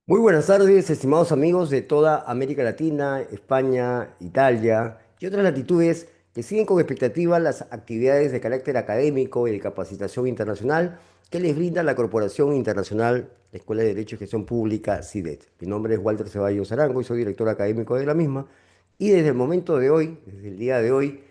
Muy buenas tardes, estimados amigos de toda América Latina, España, Italia y otras latitudes que siguen con expectativa las actividades de carácter académico y de capacitación internacional que les brinda la Corporación Internacional de Escuela de Derecho y Gestión Pública, CIDET. Mi nombre es Walter Ceballos Arango y soy director académico de la misma. Y desde el momento de hoy, desde el día de hoy,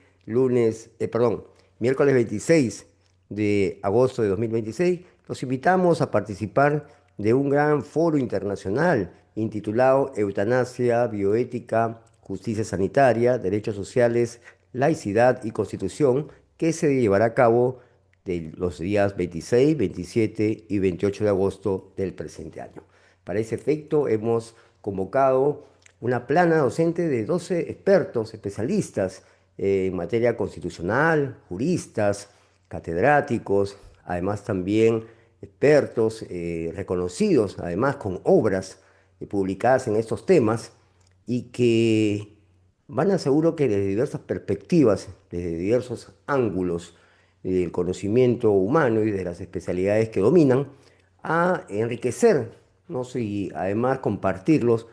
miércoles 26 de agosto de 2026, los invitamos a participar de un gran foro internacional intitulado Eutanasia, Bioética, Justicia Sanitaria, Derechos Sociales, Laicidad y Constitución, que se llevará a cabo de los días 26, 27 y 28 de agosto del presente año. Para ese efecto, hemos convocado una plana docente de 12 expertos, especialistas en materia constitucional, juristas, catedráticos, además también expertos reconocidos, además con obras publicadas en estos temas y que van a seguro que desde diversas perspectivas, desde diversos ángulos del conocimiento humano y de las especialidades que dominan, a enriquecer, ¿no? Y además compartirlos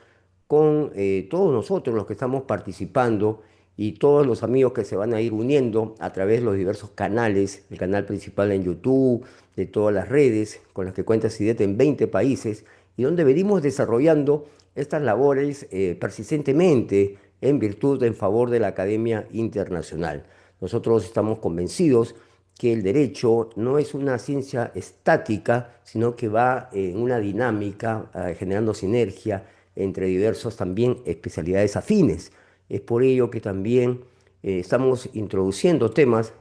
con todos nosotros los que estamos participando y todos los amigos que se van a ir uniendo a través de los diversos canales, el canal principal en YouTube, de todas las redes con las que cuenta CIDET en 20 países y donde venimos desarrollando estas labores persistentemente en virtud en favor de la Academia Internacional. Nosotros estamos convencidos que el derecho no es una ciencia estática, sino que va en una dinámica, generando sinergia entre diversas también especialidades afines. Es por ello que también estamos introduciendo temas,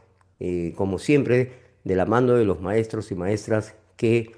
como siempre, de la mano de los maestros y maestras que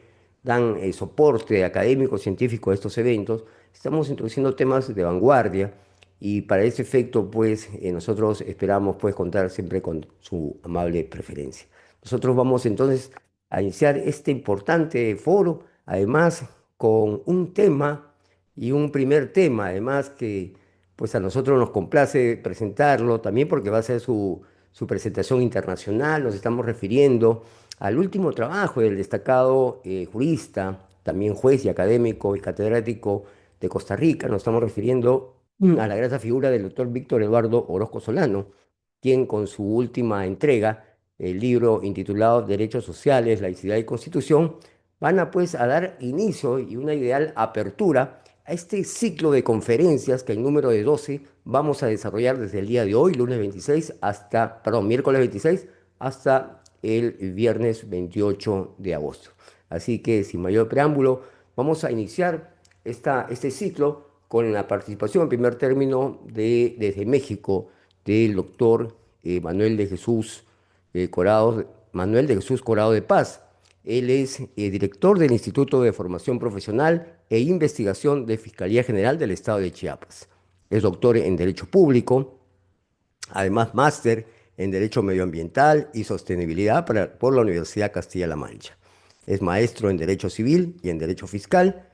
dan soporte académico, científico a estos eventos. Estamos introduciendo temas de vanguardia y para ese efecto, pues, nosotros esperamos, pues, contar siempre con su amable preferencia. Nosotros vamos entonces a iniciar este importante foro, además con un tema y un primer tema, además que pues a nosotros nos complace presentarlo también porque va a ser su presentación internacional. Nos estamos refiriendo al último trabajo del destacado jurista, también juez y académico y catedrático de Costa Rica. Nos estamos refiriendo a la grata figura del doctor Víctor Eduardo Orozco Solano, quien con su última entrega, el libro intitulado Derechos Sociales, Laicidad y Constitución, van a pues a dar inicio y una ideal apertura a este ciclo de conferencias que en número de 12 vamos a desarrollar desde el día de hoy, lunes 26, miércoles 26, hasta el viernes 28 de agosto. Así que sin mayor preámbulo, vamos a iniciar este ciclo con la participación en primer término desde México del doctor Manuel de Jesús Manuel de Jesús Corado de Paz. Él es director del Instituto de Formación Profesional e Investigación de Fiscalía General del Estado de Chiapas. Es doctor en Derecho Público, además máster en Derecho Medioambiental y Sostenibilidad por la Universidad Castilla-La Mancha. Es maestro en Derecho Civil y en Derecho Fiscal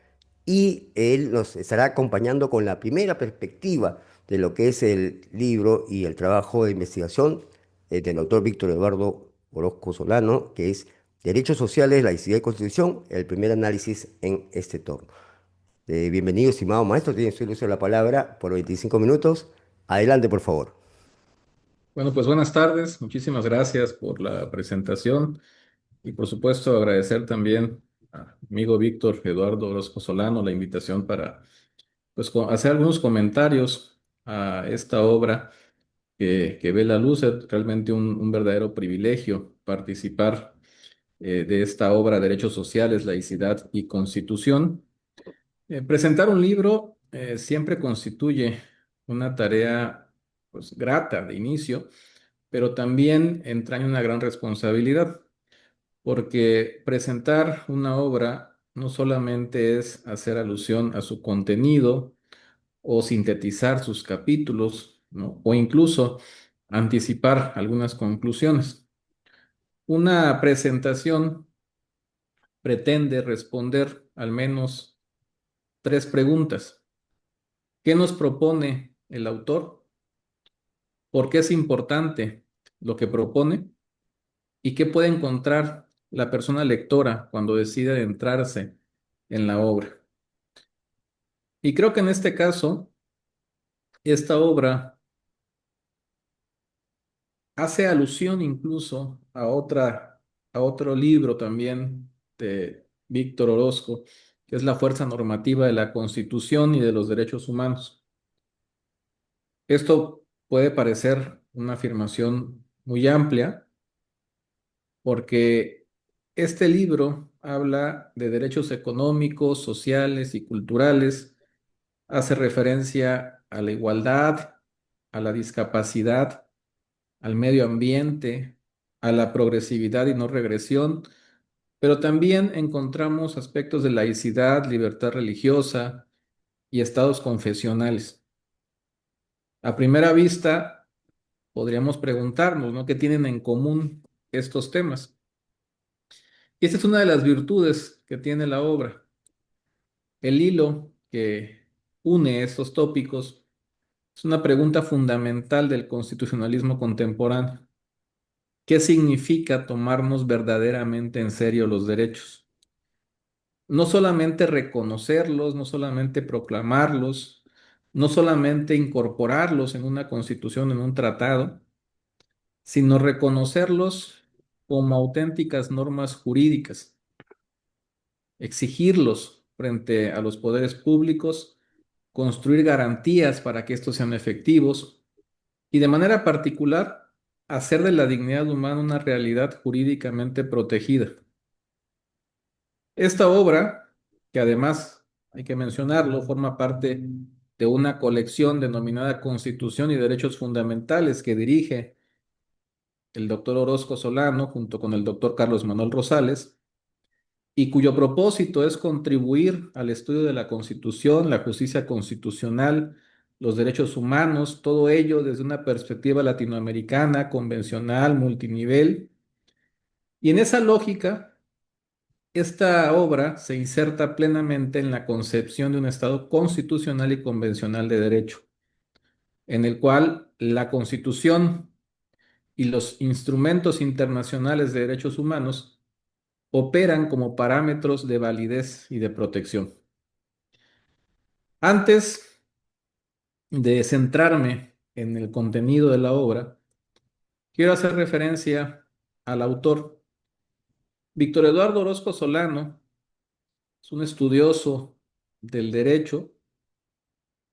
y él nos estará acompañando con la primera perspectiva de lo que es el libro y el trabajo de investigación del doctor Víctor Eduardo Orozco Solano, que es Derechos Sociales, Laicidad y Constitución, el primer análisis en este torno. Bienvenido, estimado maestro, tiene su uso de la palabra por 25 minutos. Adelante, por favor. Bueno, pues buenas tardes. Muchísimas gracias por la presentación y por supuesto agradecer también a mi amigo Víctor Eduardo Orozco Solano la invitación para pues hacer algunos comentarios a esta obra que ve la luz. Es realmente un verdadero privilegio participar de esta obra Derechos Sociales, Laicidad y Constitución. Presentar un libro siempre constituye una tarea pues grata de inicio, pero también entraña una gran responsabilidad, porque presentar una obra no solamente es hacer alusión a su contenido o sintetizar sus capítulos, ¿no? O incluso anticipar algunas conclusiones. Una presentación pretende responder al menos tres preguntas. ¿Qué nos propone el autor? ¿Por qué es importante lo que propone? ¿Y qué puede encontrar la persona lectora cuando decide adentrarse en la obra? Y creo que en este caso, esta obra hace alusión incluso a otro libro también de Víctor Orozco, que es La fuerza normativa de la Constitución y de los derechos humanos. Esto puede parecer una afirmación muy amplia, porque este libro habla de derechos económicos, sociales y culturales, hace referencia a la igualdad, a la discapacidad, al medio ambiente, a la progresividad y no regresión, pero también encontramos aspectos de laicidad, libertad religiosa y estados confesionales. A primera vista, podríamos preguntarnos, ¿no? ¿Qué tienen en común estos temas? Y esta es una de las virtudes que tiene la obra. El hilo que une estos tópicos es una pregunta fundamental del constitucionalismo contemporáneo. ¿Qué significa tomarnos verdaderamente en serio los derechos? No solamente reconocerlos, no solamente proclamarlos, no solamente incorporarlos en una constitución, en un tratado, sino reconocerlos como auténticas normas jurídicas, exigirlos frente a los poderes públicos, construir garantías para que estos sean efectivos y de manera particular hacer de la dignidad humana una realidad jurídicamente protegida. Esta obra, que además, hay que mencionarlo, forma parte de una colección denominada Constitución y Derechos Fundamentales que dirige el doctor Orozco Solano junto con el doctor Carlos Manuel Rosales, y cuyo propósito es contribuir al estudio de la Constitución, la justicia constitucional, los derechos humanos, todo ello desde una perspectiva latinoamericana, convencional, multinivel. Y en esa lógica, esta obra se inserta plenamente en la concepción de un Estado constitucional y convencional de derecho, en el cual la Constitución y los instrumentos internacionales de derechos humanos operan como parámetros de validez y de protección. Antes de centrarme en el contenido de la obra, quiero hacer referencia al autor. Víctor Eduardo Orozco Solano es un estudioso del derecho,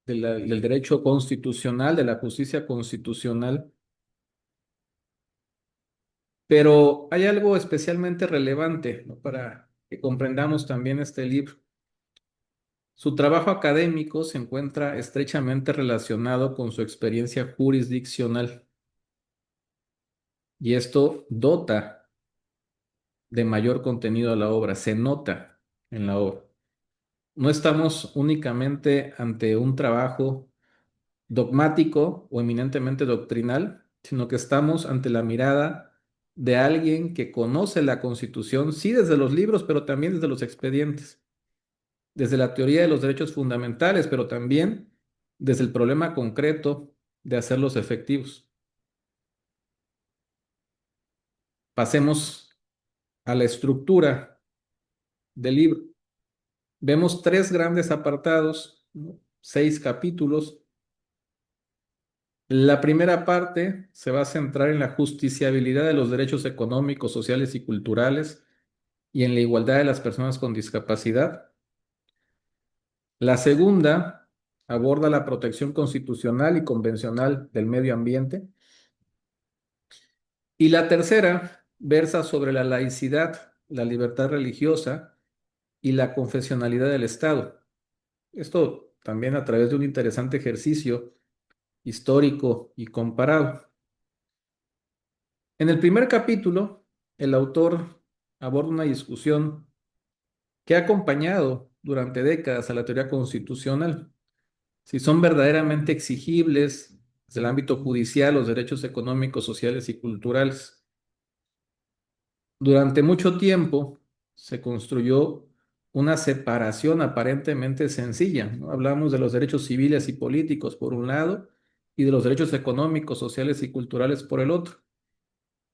del derecho constitucional, de la justicia constitucional, pero hay algo especialmente relevante, ¿no? Para que comprendamos también este libro. Su trabajo académico se encuentra estrechamente relacionado con su experiencia jurisdiccional y esto dota de mayor contenido a la obra, se nota en la obra. No estamos únicamente ante un trabajo dogmático o eminentemente doctrinal, sino que estamos ante la mirada de alguien que conoce la Constitución, sí desde los libros, pero también desde los expedientes, desde la teoría de los derechos fundamentales, pero también desde el problema concreto de hacerlos efectivos. Pasemos a la estructura del libro. Vemos tres grandes apartados, ¿no? 6 capítulos. La primera parte se va a centrar en la justiciabilidad de los derechos económicos, sociales y culturales y en la igualdad de las personas con discapacidad. La segunda aborda la protección constitucional y convencional del medio ambiente. Y la tercera versa sobre la laicidad, la libertad religiosa y la confesionalidad del Estado. Esto también a través de un interesante ejercicio histórico y comparado. En el primer capítulo, el autor aborda una discusión que ha acompañado durante décadas a la teoría constitucional, si son verdaderamente exigibles desde el ámbito judicial los derechos económicos, sociales y culturales. Durante mucho tiempo se construyó una separación aparentemente sencilla, ¿no? Hablamos de los derechos civiles y políticos por un lado y de los derechos económicos, sociales y culturales por el otro.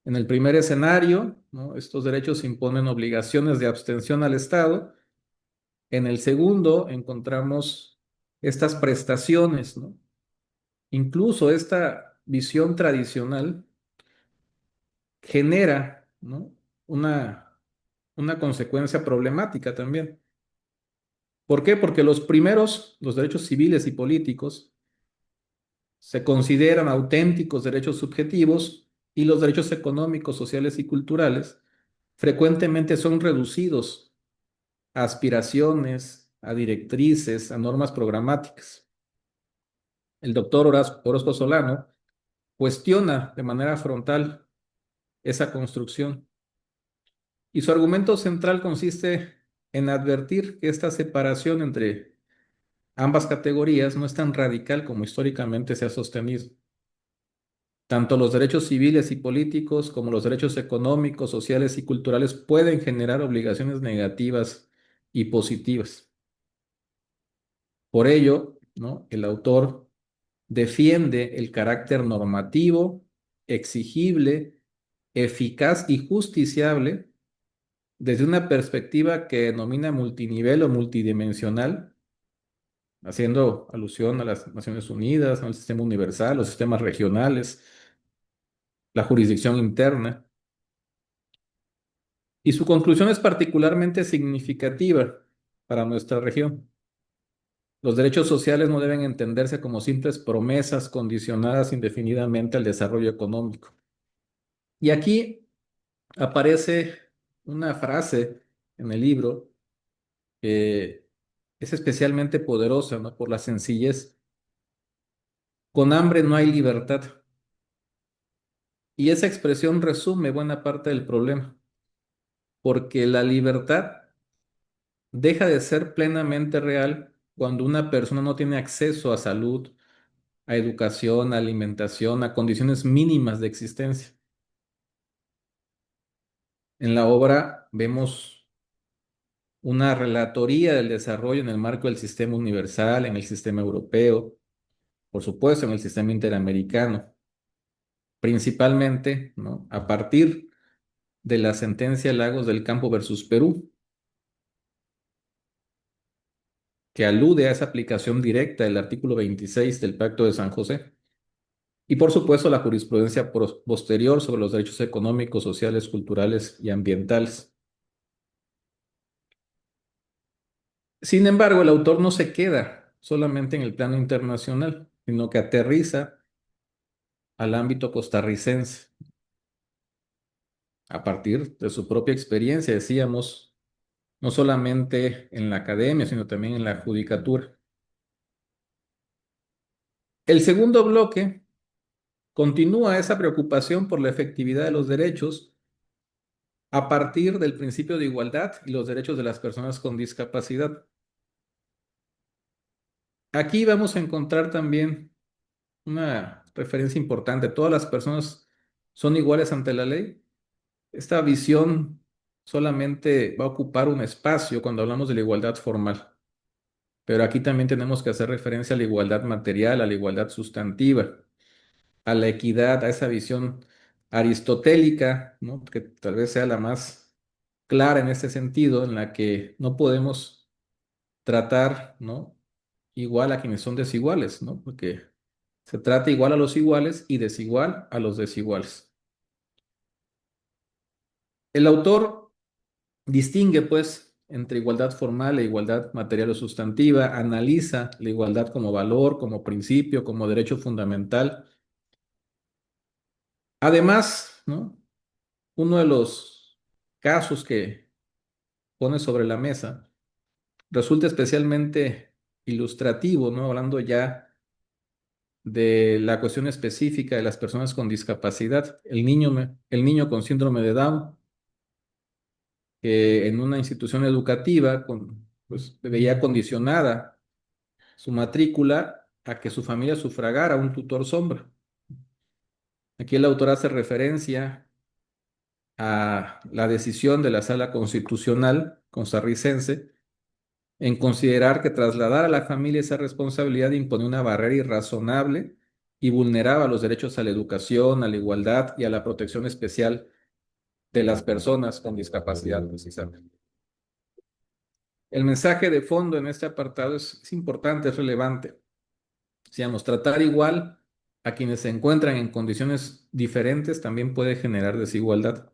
En el primer escenario, ¿no? Estos derechos imponen obligaciones de abstención al Estado. En el segundo encontramos estas prestaciones, ¿no? Incluso esta visión tradicional genera, ¿no? una, una consecuencia problemática también. ¿Por qué? Porque los primeros, los derechos civiles y políticos, se consideran auténticos derechos subjetivos y los derechos económicos, sociales y culturales frecuentemente son reducidos a aspiraciones, a directrices, a normas programáticas. El doctor Orozco Solano cuestiona de manera frontal esa construcción y su argumento central consiste en advertir que esta separación entre ambas categorías no es tan radical como históricamente se ha sostenido. Tanto los derechos civiles y políticos como los derechos económicos, sociales y culturales pueden generar obligaciones negativas y positivas. Por ello, ¿no? El autor defiende el carácter normativo, exigible, eficaz y justiciable desde una perspectiva que denomina multinivel o multidimensional, haciendo alusión a las Naciones Unidas, al sistema universal, los sistemas regionales, la jurisdicción interna. Y su conclusión es particularmente significativa para nuestra región. Los derechos sociales no deben entenderse como simples promesas condicionadas indefinidamente al desarrollo económico. Y aquí aparece una frase en el libro que es especialmente poderosa, ¿no? Por la sencillez. Con hambre no hay libertad. Y esa expresión resume buena parte del problema, porque la libertad deja de ser plenamente real cuando una persona no tiene acceso a salud, a educación, a alimentación, a condiciones mínimas de existencia. En la obra vemos una relatoría del desarrollo en el marco del sistema universal, en el sistema europeo, por supuesto, en el sistema interamericano, principalmente, ¿no? A partir de la sentencia Lagos del Campo versus Perú, que alude a esa aplicación directa del artículo 26 del Pacto de San José. Y por supuesto la jurisprudencia posterior sobre los derechos económicos, sociales, culturales y ambientales. Sin embargo, el autor no se queda solamente en el plano internacional, sino que aterriza al ámbito costarricense a partir de su propia experiencia, decíamos, no solamente en la academia, sino también en la judicatura. El segundo bloque continúa esa preocupación por la efectividad de los derechos a partir del principio de igualdad y los derechos de las personas con discapacidad. Aquí vamos a encontrar también una referencia importante. Todas las personas son iguales ante la ley. Esta visión solamente va a ocupar un espacio cuando hablamos de la igualdad formal. Pero aquí también tenemos que hacer referencia a la igualdad material, a la igualdad sustantiva, a la equidad, a esa visión aristotélica, ¿no? Que tal vez sea la más clara en ese sentido, en la que no podemos tratar, ¿no? Igual a quienes son desiguales, ¿no? Porque se trata igual a los iguales y desigual a los desiguales. El autor distingue, pues, entre igualdad formal e igualdad material o sustantiva, analiza la igualdad como valor, como principio, como derecho fundamental. Además, ¿no? Uno de los casos que pone sobre la mesa resulta especialmente ilustrativo, ¿no? Hablando ya de la cuestión específica de las personas con discapacidad, el niño con síndrome de Down, que en una institución educativa pues, veía condicionada su matrícula a que su familia sufragara un tutor sombra. Aquí el autor hace referencia a la decisión de la Sala Constitucional costarricense en considerar que trasladar a la familia esa responsabilidad impone una barrera irrazonable y vulneraba los derechos a la educación, a la igualdad y a la protección especial de las personas con discapacidad, precisamente. El mensaje de fondo en este apartado es importante, es relevante. Decíamos, tratar igual a quienes se encuentran en condiciones diferentes también puede generar desigualdad.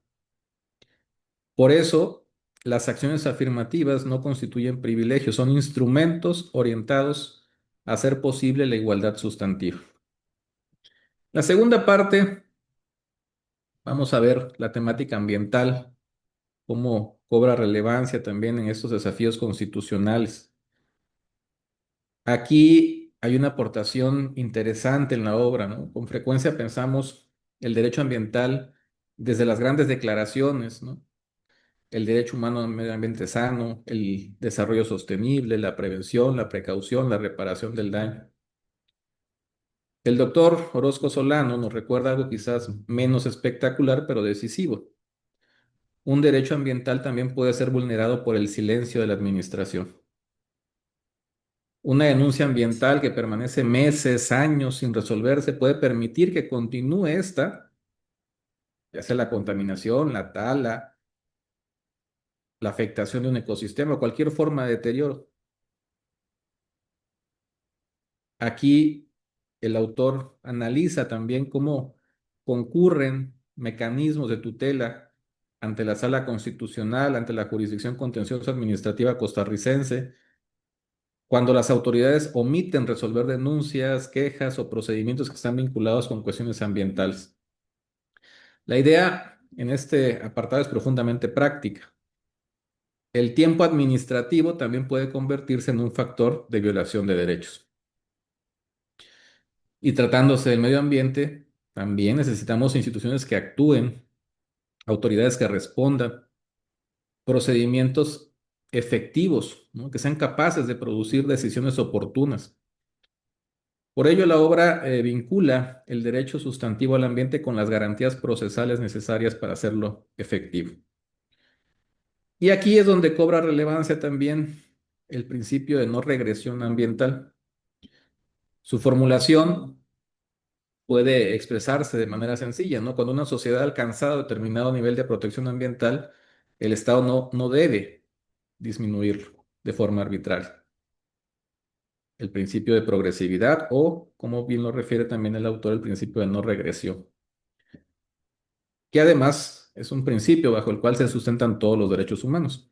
Por eso, las acciones afirmativas no constituyen privilegios, son instrumentos orientados a hacer posible la igualdad sustantiva. La segunda parte, vamos a ver la temática ambiental, cómo cobra relevancia también en estos desafíos constitucionales. Aquí hay una aportación interesante en la obra, ¿no? Con frecuencia pensamos el derecho ambiental desde las grandes declaraciones, ¿no? El derecho humano a un medio ambiente sano, el desarrollo sostenible, la prevención, la precaución, la reparación del daño. El doctor Orozco Solano nos recuerda algo quizás menos espectacular, pero decisivo. Un derecho ambiental también puede ser vulnerado por el silencio de la administración. Una denuncia ambiental que permanece meses, años sin resolverse puede permitir que continúe esta, ya sea la contaminación, la tala, la afectación de un ecosistema o cualquier forma de deterioro. Aquí el autor analiza también cómo concurren mecanismos de tutela ante la Sala Constitucional, ante la Jurisdicción Contencioso Administrativa costarricense, cuando las autoridades omiten resolver denuncias, quejas o procedimientos que están vinculados con cuestiones ambientales. La idea en este apartado es profundamente práctica. El tiempo administrativo también puede convertirse en un factor de violación de derechos. Y tratándose del medio ambiente, también necesitamos instituciones que actúen, autoridades que respondan, procedimientos efectivos, ¿no? Que sean capaces de producir decisiones oportunas. Por ello, la obra vincula el derecho sustantivo al ambiente con las garantías procesales necesarias para hacerlo efectivo. Y aquí es donde cobra relevancia también el principio de no regresión ambiental. Su formulación puede expresarse de manera sencilla, ¿no? Cuando una sociedad ha alcanzado determinado nivel de protección ambiental, el Estado no debe disminuirlo de forma arbitraria. El principio de progresividad o, como bien lo refiere también el autor, el principio de no regresión, que además es un principio bajo el cual se sustentan todos los derechos humanos.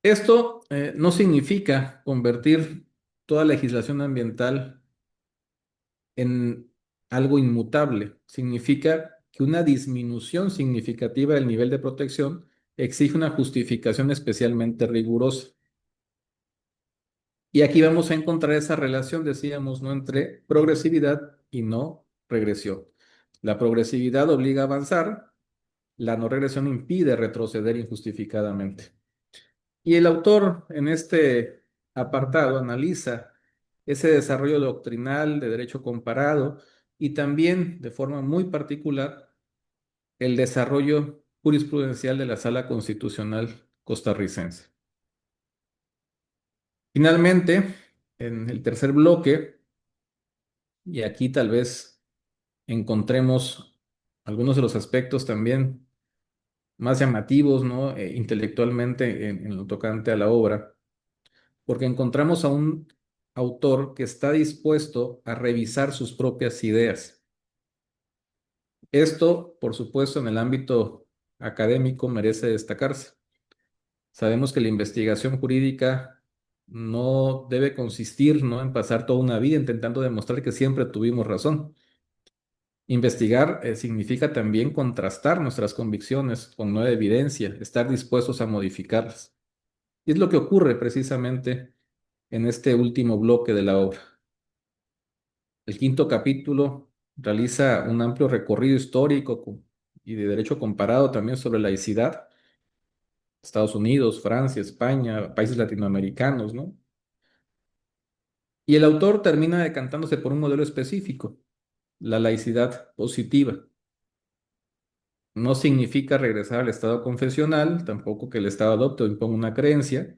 Esto no significa convertir toda legislación ambiental en algo inmutable. Significa que una disminución significativa del nivel de protección exige una justificación especialmente rigurosa. Y aquí vamos a encontrar esa relación, decíamos, ¿no? Entre progresividad y no regresión. La progresividad obliga a avanzar, la no regresión impide retroceder injustificadamente. Y el autor en este apartado analiza ese desarrollo doctrinal de derecho comparado y también de forma muy particular el desarrollo jurisprudencial de la Sala Constitucional costarricense. Finalmente, en el tercer bloque, y aquí tal vez encontremos algunos de los aspectos también más llamativos, ¿no? Intelectualmente en lo tocante a la obra, porque encontramos a un autor que está dispuesto a revisar sus propias ideas. Esto, por supuesto, en el ámbito académico merece destacarse. Sabemos que la investigación jurídica no debe consistir, ¿no?, en pasar toda una vida intentando demostrar que siempre tuvimos razón. Investigar significa también contrastar nuestras convicciones con nueva evidencia, estar dispuestos a modificarlas. Y es lo que ocurre precisamente en este último bloque de la obra. El quinto capítulo realiza un amplio recorrido histórico y de derecho comparado también sobre laicidad. Estados Unidos, Francia, España, países latinoamericanos, ¿no? Y el autor termina decantándose por un modelo específico, la laicidad positiva. No significa regresar al estado confesional, tampoco que el Estado adopte o imponga una creencia.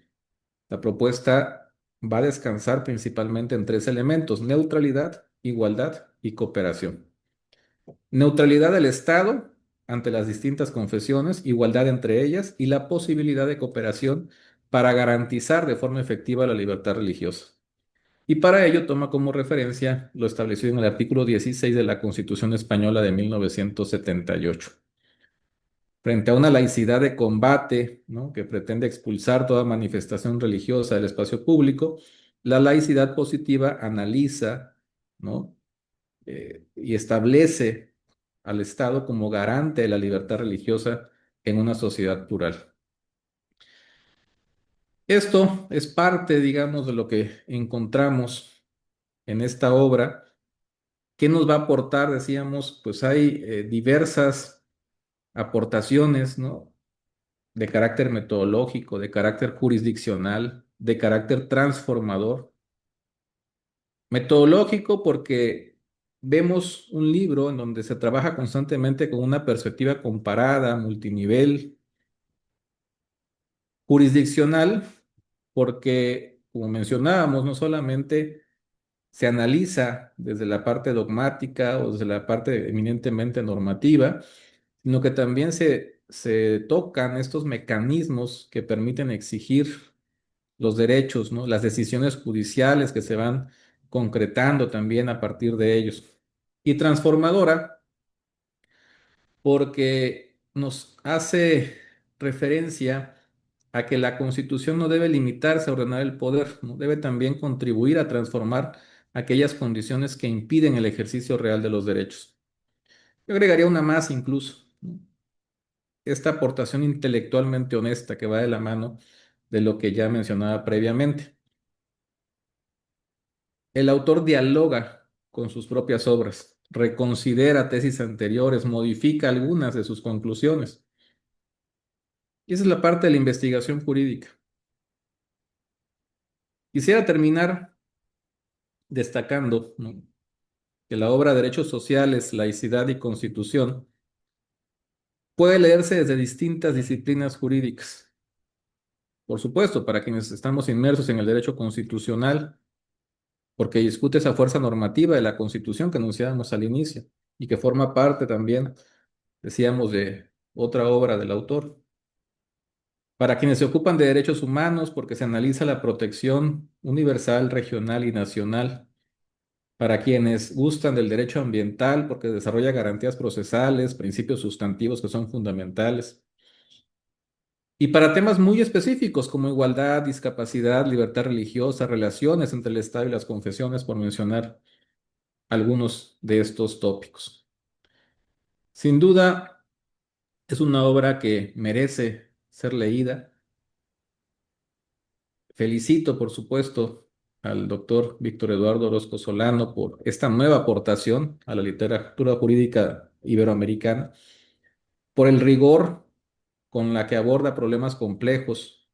La propuesta va a descansar principalmente en tres elementos: neutralidad, igualdad y cooperación. Neutralidad del Estado, ante las distintas confesiones, igualdad entre ellas y la posibilidad de cooperación para garantizar de forma efectiva la libertad religiosa. Y para ello toma como referencia lo establecido en el artículo 16 de la Constitución Española de 1978. Frente a una laicidad de combate, ¿no?, que pretende expulsar toda manifestación religiosa del espacio público, la laicidad positiva analiza, ¿no?, y establece al Estado como garante de la libertad religiosa en una sociedad plural. Esto es parte, digamos, de lo que encontramos en esta obra. ¿Qué nos va a aportar? Decíamos, pues hay diversas aportaciones, ¿no?, de carácter metodológico, de carácter jurisdiccional, de carácter transformador. Metodológico porque vemos un libro en donde se trabaja constantemente con una perspectiva comparada, multinivel. Jurisdiccional porque, como mencionábamos, no solamente se analiza desde la parte dogmática o desde la parte eminentemente normativa, sino que también se tocan estos mecanismos que permiten exigir los derechos, ¿no?, las decisiones judiciales que se van concretando también a partir de ellos. Y transformadora porque nos hace referencia a que la Constitución no debe limitarse a ordenar el poder, ¿no? Debe también contribuir a transformar aquellas condiciones que impiden el ejercicio real de los derechos. Yo agregaría una más incluso, ¿no?, esta aportación intelectualmente honesta que va de la mano de lo que ya mencionaba previamente. El autor dialoga con sus propias obras, reconsidera tesis anteriores, modifica algunas de sus conclusiones. Y esa es la parte de la investigación jurídica. Quisiera terminar destacando, ¿no?, que la obra Derechos Sociales, Laicidad y Constitución puede leerse desde distintas disciplinas jurídicas. Por supuesto, para quienes estamos inmersos en el derecho constitucional, porque discute esa fuerza normativa de la Constitución que anunciábamos al inicio y que forma parte también, decíamos, de otra obra del autor. Para quienes se ocupan de derechos humanos, porque se analiza la protección universal, regional y nacional. Para quienes gustan del derecho ambiental, porque desarrolla garantías procesales, principios sustantivos que son fundamentales. Y para temas muy específicos como igualdad, discapacidad, libertad religiosa, relaciones entre el Estado y las confesiones, por mencionar algunos de estos tópicos. Sin duda, es una obra que merece ser leída. Felicito, por supuesto, al doctor Víctor Eduardo Orozco Solano por esta nueva aportación a la literatura jurídica iberoamericana, por el rigor con la que aborda problemas complejos,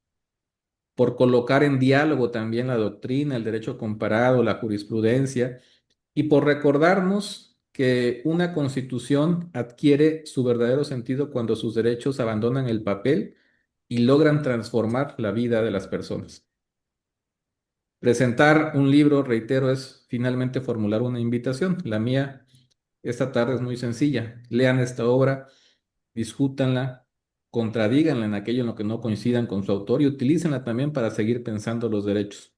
por colocar en diálogo también la doctrina, el derecho comparado, la jurisprudencia, y por recordarnos que una constitución adquiere su verdadero sentido cuando sus derechos abandonan el papel y logran transformar la vida de las personas. Presentar un libro, reitero, es finalmente formular una invitación. La mía esta tarde es muy sencilla. Lean esta obra, discútanla, contradíganla en aquello en lo que no coincidan con su autor y utilícenla también para seguir pensando los derechos.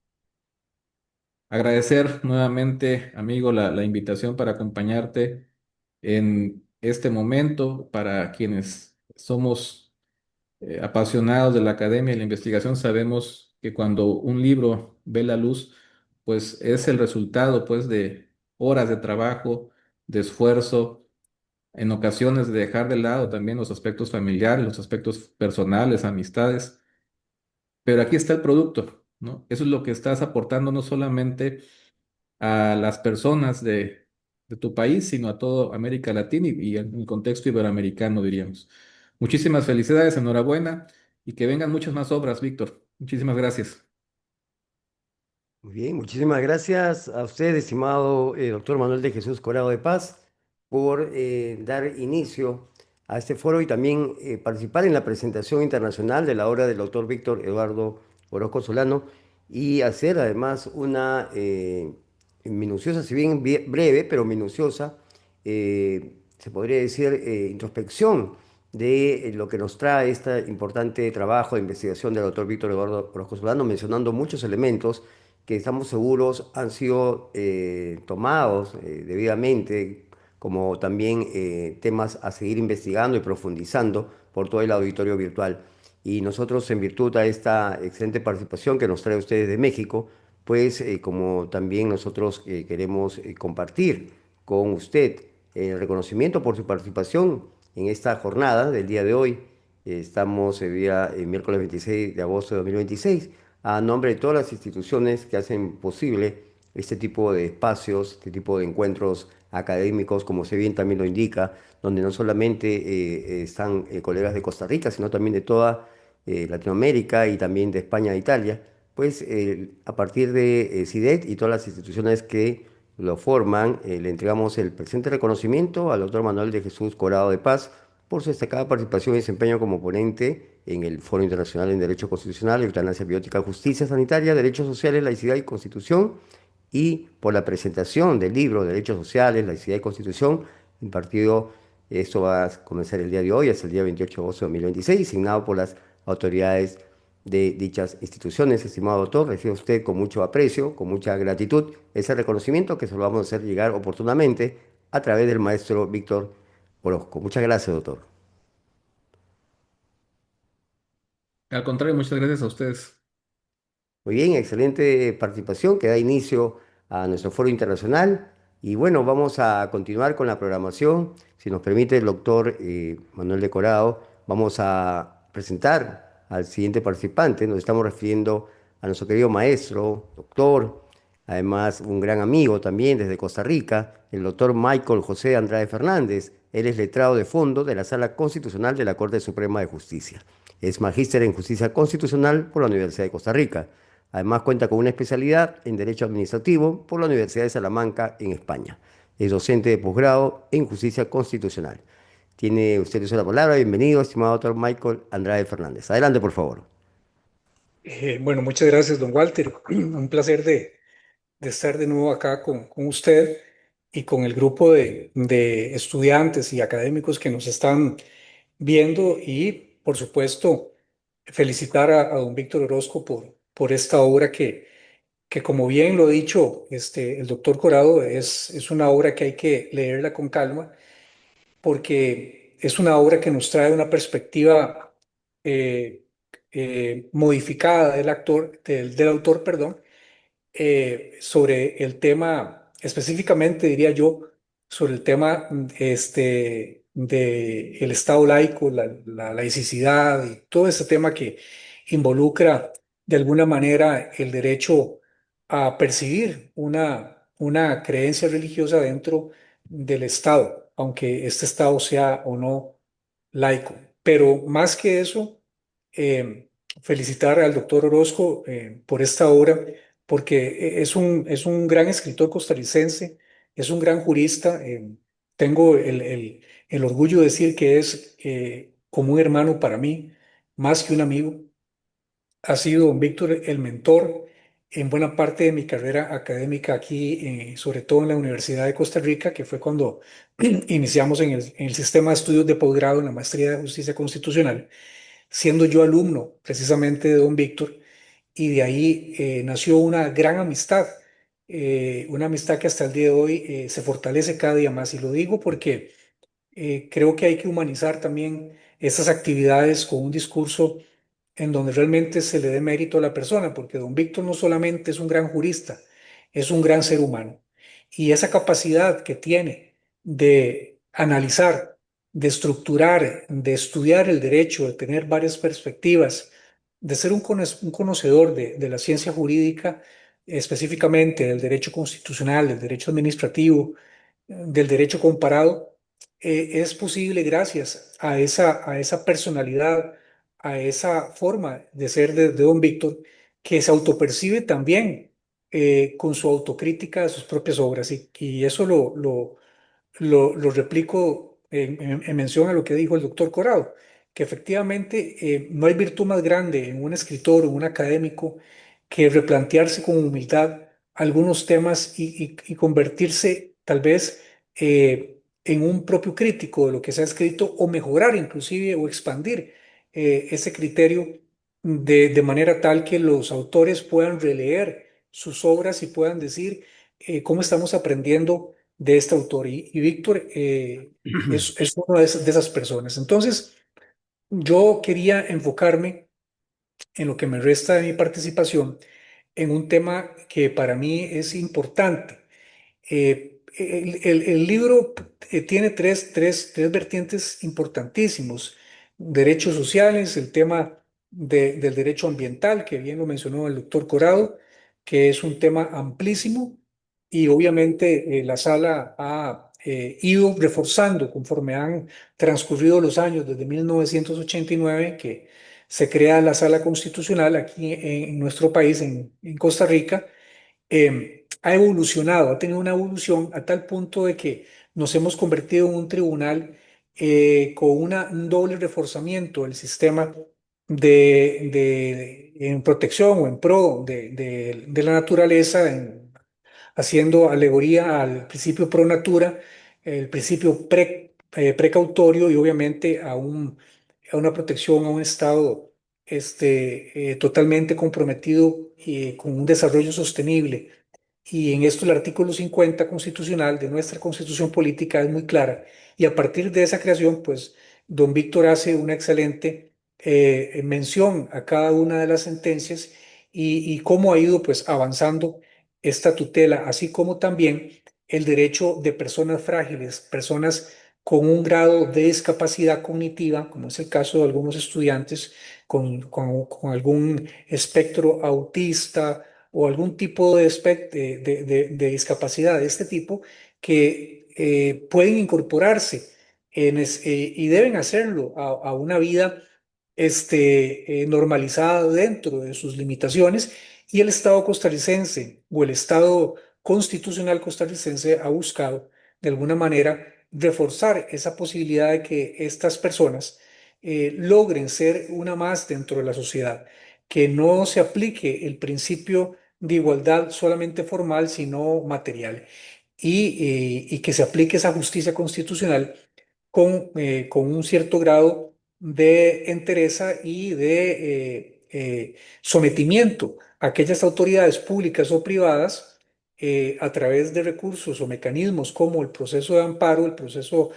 Agradecer nuevamente, amigo, la invitación para acompañarte en este momento. Para quienes somos apasionados de la academia y la investigación, sabemos que cuando un libro ve la luz, pues es el resultado, pues, de horas de trabajo, de esfuerzo, en ocasiones de dejar de lado también los aspectos familiares, los aspectos personales, amistades, pero aquí está el producto, ¿no? Eso es lo que estás aportando no solamente a las personas de tu país, sino a toda América Latina y en el contexto iberoamericano, diríamos. Muchísimas felicidades, enhorabuena y que vengan muchas más obras, Víctor. Muchísimas gracias. Muy bien, muchísimas gracias a usted, estimado doctor Manuel de Jesús Corado de Paz, por dar inicio a este foro y también participar en la presentación internacional de la obra del doctor Víctor Eduardo Orozco Solano y hacer además una minuciosa, si bien breve, pero minuciosa, eh, se podría decir, introspección de lo que nos trae este importante trabajo de investigación del doctor Víctor Eduardo Orozco Solano, mencionando muchos elementos que estamos seguros han sido tomados debidamente, como también temas a seguir investigando y profundizando por todo el auditorio virtual. Y nosotros, en virtud a esta excelente participación que nos trae ustedes de México, pues como también nosotros queremos compartir con usted el reconocimiento por su participación en esta jornada del día de hoy. Estamos el día miércoles 26 de agosto de 2026, a nombre de todas las instituciones que hacen posible este tipo de espacios, este tipo de encuentros académicos, como se bien también lo indica, donde no solamente están colegas de Costa Rica, sino también de toda Latinoamérica y también de España e Italia, pues a partir de SIDET y todas las instituciones que lo forman, le entregamos el presente reconocimiento al doctor Manuel de Jesús Corado de Paz por su destacada participación y desempeño como ponente en el Foro Internacional en Derecho Constitucional, Eutanasia Biótica, Justicia Sanitaria, Derechos Sociales, Laicidad y Constitución, y por la presentación del libro Derechos Sociales, Laicidad y Constitución, impartido, esto va a comenzar el día de hoy, es el día 28 de agosto de 2026, signado por las autoridades de dichas instituciones. Estimado doctor, recibe usted con mucho aprecio, con mucha gratitud, ese reconocimiento que se lo vamos a hacer llegar oportunamente a través del maestro Víctor Orozco. Muchas gracias, doctor. Al contrario, muchas gracias a ustedes. Muy bien, excelente participación que da inicio a nuestro foro internacional. Y bueno, vamos a continuar con la programación. Si nos permite el doctor Manuel Decorado, vamos a presentar al siguiente participante. Nos estamos refiriendo a nuestro querido maestro, doctor, además un gran amigo también desde Costa Rica, el doctor Michael José Andrade Fernández. Él es letrado de fondo de la Sala Constitucional de la Corte Suprema de Justicia. Es magíster en Justicia Constitucional por la Universidad de Costa Rica. Además cuenta con una especialidad en Derecho Administrativo por la Universidad de Salamanca en España. Es docente de posgrado en Justicia Constitucional. Tiene usted la palabra. Bienvenido, estimado doctor Michael Andrade Fernández. Adelante, por favor. Bueno, muchas gracias, don Walter. Un placer de estar de nuevo acá con usted y con el grupo de estudiantes y académicos que nos están viendo y, por supuesto, felicitar a don Víctor Orozco por esta obra que, como bien lo ha dicho el doctor Corado, es una obra que hay que leerla con calma porque es una obra que nos trae una perspectiva eh, modificada del autor, perdón, sobre el tema, específicamente diría yo, sobre el tema de el Estado laico, la laicidad y todo ese tema que involucra de alguna manera el derecho a percibir una creencia religiosa dentro del Estado, aunque este Estado sea o no laico. Pero más que eso, eh, felicitar al doctor Orozco por esta obra porque es un gran escritor costarricense, es un gran jurista. Tengo el orgullo de decir que es como un hermano para mí, más que un amigo. Ha sido don Víctor el mentor en buena parte de mi carrera académica aquí, sobre todo en la Universidad de Costa Rica, que fue cuando iniciamos en el sistema de estudios de posgrado en la maestría de Justicia Constitucional, siendo yo alumno precisamente de don Víctor y de ahí nació una amistad que hasta el día de hoy se fortalece cada día más. Y lo digo porque creo que hay que humanizar también estas actividades con un discurso en donde realmente se le dé mérito a la persona, porque don Víctor no solamente es un gran jurista, es un gran ser humano. Y esa capacidad que tiene de analizar, de estructurar, de estudiar el derecho, de tener varias perspectivas, de ser un conocedor de la ciencia jurídica, específicamente del derecho constitucional, del derecho administrativo, del derecho comparado, es posible gracias a esa personalidad, a esa forma de ser de don Víctor, que se autopercibe también con su autocrítica de sus propias obras. Y eso lo replico en mención a lo que dijo el doctor Corrado, que efectivamente no hay virtud más grande en un escritor o un académico que replantearse con humildad algunos temas y convertirse tal vez en un propio crítico de lo que se ha escrito o mejorar inclusive o expandir ese criterio de manera tal que los autores puedan releer sus obras y puedan decir cómo estamos aprendiendo de este autor. Y Víctor es una de esas personas. Entonces, yo quería enfocarme en lo que me resta de mi participación en un tema que para mí es importante. El libro tiene tres vertientes importantísimos. Derechos sociales, el tema del derecho ambiental, que bien lo mencionó el doctor Corado, que es un tema amplísimo y obviamente la sala ha ido reforzando conforme han transcurrido los años, desde 1989, que se crea la sala constitucional aquí en nuestro país, en Costa Rica. Ha evolucionado, ha tenido una evolución a tal punto de que nos hemos convertido en un tribunal con un doble reforzamiento del sistema en protección o en pro de la naturaleza, haciendo alegoría al principio pro natura, el principio precautorio y obviamente a una protección, a un estado totalmente comprometido con un desarrollo sostenible. Y en esto el artículo 50 constitucional de nuestra constitución política es muy clara. Y a partir de esa creación, pues, don Víctor hace una excelente mención a cada una de las sentencias y cómo ha ido, pues, avanzando esta tutela, así como también el derecho de personas frágiles, personas con un grado de discapacidad cognitiva, como es el caso de algunos estudiantes con algún espectro autista o algún tipo de discapacidad de este tipo que pueden incorporarse y deben hacerlo a una vida normalizada dentro de sus limitaciones y el Estado costarricense o el Estado constitucional costarricense ha buscado de alguna manera reforzar esa posibilidad de que estas personas logren ser una más dentro de la sociedad, que no se aplique el principio de igualdad solamente formal, sino material, y que se aplique esa justicia constitucional con un cierto grado de entereza y de sometimiento a aquellas autoridades públicas o privadas a través de recursos o mecanismos como el proceso de amparo, el proceso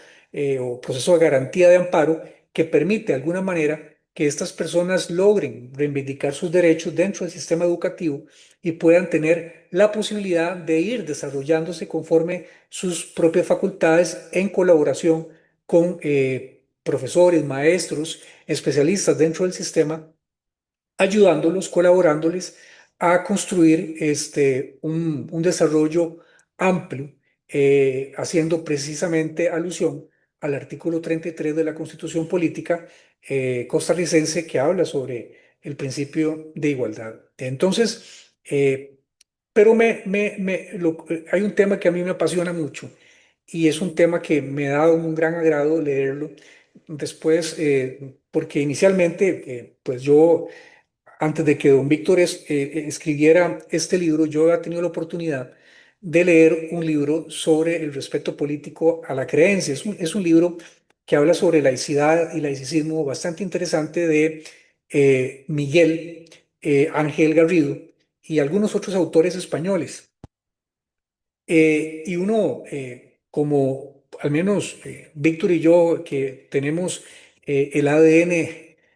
o proceso de garantía de amparo, que permite de alguna manera que estas personas logren reivindicar sus derechos dentro del sistema educativo y puedan tener la posibilidad de ir desarrollándose conforme sus propias facultades en colaboración con profesores, maestros, especialistas dentro del sistema, ayudándolos, colaborándoles a construir un desarrollo amplio, haciendo precisamente alusión al artículo 33 de la Constitución Política costarricense que habla sobre el principio de igualdad. Entonces, pero hay un tema que a mí me apasiona mucho y es un tema que me ha dado un gran agrado leerlo. Después, porque inicialmente, pues yo, antes de que don Víctor escribiera este libro, yo había tenido la oportunidad de leer un libro sobre el respeto político a la creencia. Es un libro que habla sobre laicidad y laicismo bastante interesante de Miguel Ángel Garrido y algunos otros autores españoles. Y uno, como al menos Víctor y yo, que tenemos el ADN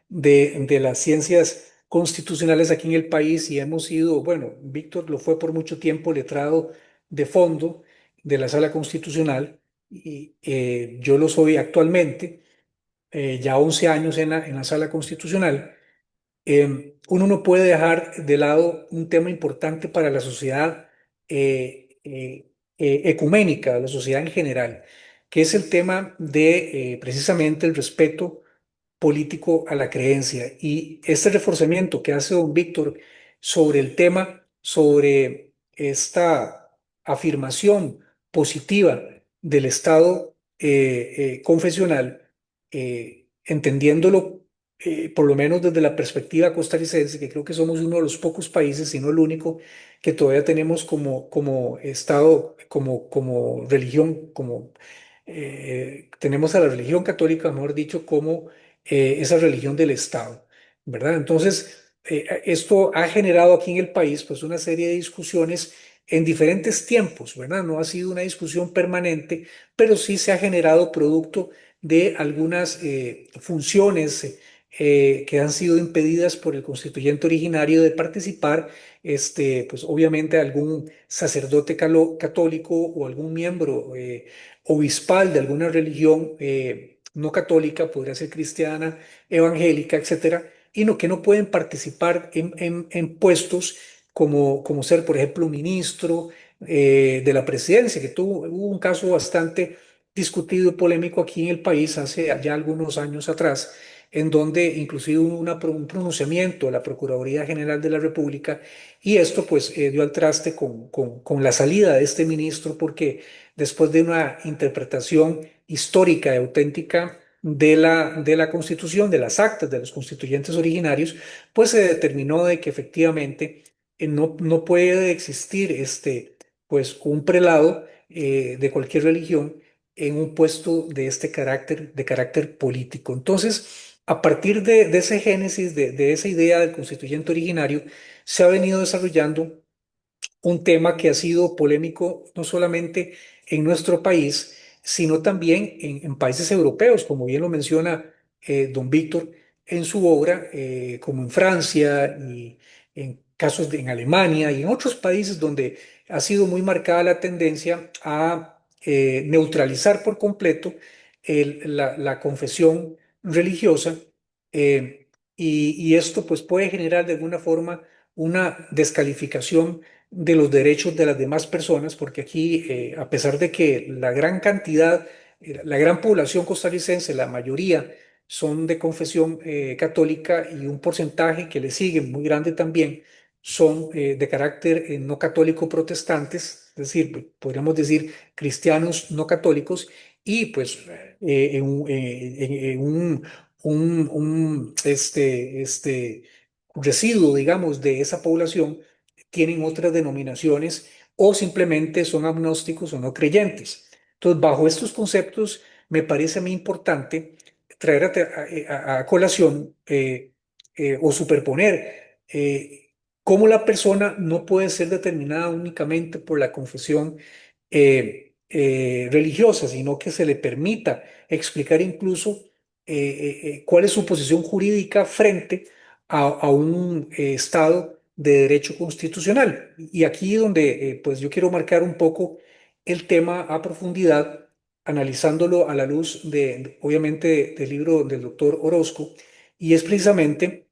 de las ciencias constitucionales aquí en el país y hemos sido, bueno, Víctor lo fue por mucho tiempo letrado de fondo de la Sala Constitucional y yo lo soy actualmente, ya 11 años en la Sala Constitucional. Uno no puede dejar de lado un tema importante para la sociedad ecuménica, la sociedad en general, que es el tema de precisamente el respeto político a la creencia. Y este reforzamiento que hace don Víctor sobre el tema, sobre esta afirmación positiva del Estado confesional, entendiéndolo por lo menos desde la perspectiva costarricense, que creo que somos uno de los pocos países, si no el único, que todavía tenemos como Estado, como religión, como tenemos a la religión católica, mejor dicho, como esa religión del Estado, ¿verdad? Entonces, esto ha generado aquí en el país pues una serie de discusiones en diferentes tiempos, ¿verdad? No ha sido una discusión permanente, pero sí se ha generado producto de algunas funciones que han sido impedidas por el constituyente originario de participar, pues obviamente algún sacerdote católico o algún miembro obispal de alguna religión no católica, podría ser cristiana, evangélica, etcétera, y que no pueden participar en puestos como ser, por ejemplo, un ministro de la presidencia, que hubo un caso bastante discutido y polémico aquí en el país hace ya algunos años atrás, en donde inclusive hubo un pronunciamiento de la Procuraduría General de la República y esto pues dio al traste con la salida de este ministro porque después de una interpretación histórica y auténtica de la Constitución, de las actas de los constituyentes originarios, pues se determinó de que efectivamente no puede existir pues un prelado de cualquier religión en un puesto de carácter político. Entonces, a partir de ese génesis, de esa idea del constituyente originario, se ha venido desarrollando un tema que ha sido polémico no solamente en nuestro país, sino también en países europeos, como bien lo menciona don Víctor en su obra, como en Francia y en casos en Alemania y en otros países donde ha sido muy marcada la tendencia a neutralizar por completo la confesión religiosa y esto pues puede generar de alguna forma una descalificación de los derechos de las demás personas, porque aquí, a pesar de que la gran cantidad, la gran población costarricense, la mayoría son de confesión católica y un porcentaje que le sigue muy grande también son de carácter no católico protestantes, es decir, podríamos decir cristianos no católicos, y pues en un residuo, digamos, de esa población tienen otras denominaciones o simplemente son agnósticos o no creyentes. Entonces, bajo estos conceptos, me parece a mí importante traer a colación o superponer cómo la persona no puede ser determinada únicamente por la confesión religiosa, sino que se le permita explicar incluso cuál es su posición jurídica frente a un Estado de derecho constitucional. Y aquí donde pues yo quiero marcar un poco el tema a profundidad, analizándolo a la luz obviamente, del libro del doctor Orozco, y es precisamente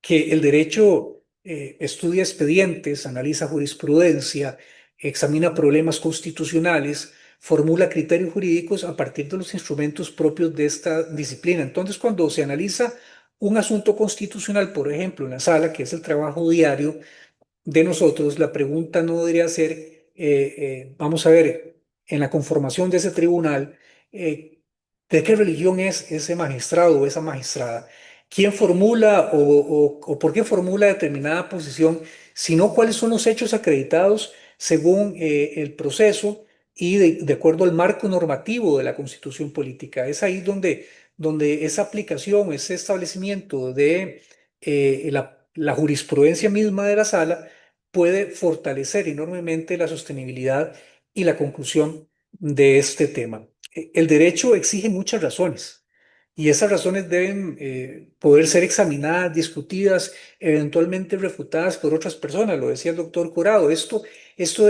que el derecho estudia expedientes, analiza jurisprudencia, examina problemas constitucionales, formula criterios jurídicos a partir de los instrumentos propios de esta disciplina. Entonces, cuando se analiza un asunto constitucional, por ejemplo, en la sala, que es el trabajo diario de nosotros, la pregunta no debería ser, vamos a ver, en la conformación de ese tribunal, ¿de qué religión es ese magistrado o esa magistrada? ¿Quién formula o por qué formula determinada posición? Sino cuáles son los hechos acreditados según el proceso y de acuerdo al marco normativo de la Constitución política. Es ahí donde esa aplicación, ese establecimiento de la jurisprudencia misma de la sala puede fortalecer enormemente la sostenibilidad y la conclusión de este tema. El derecho exige muchas razones y esas razones deben poder ser examinadas, discutidas, eventualmente refutadas por otras personas. Lo decía el doctor Corado, esto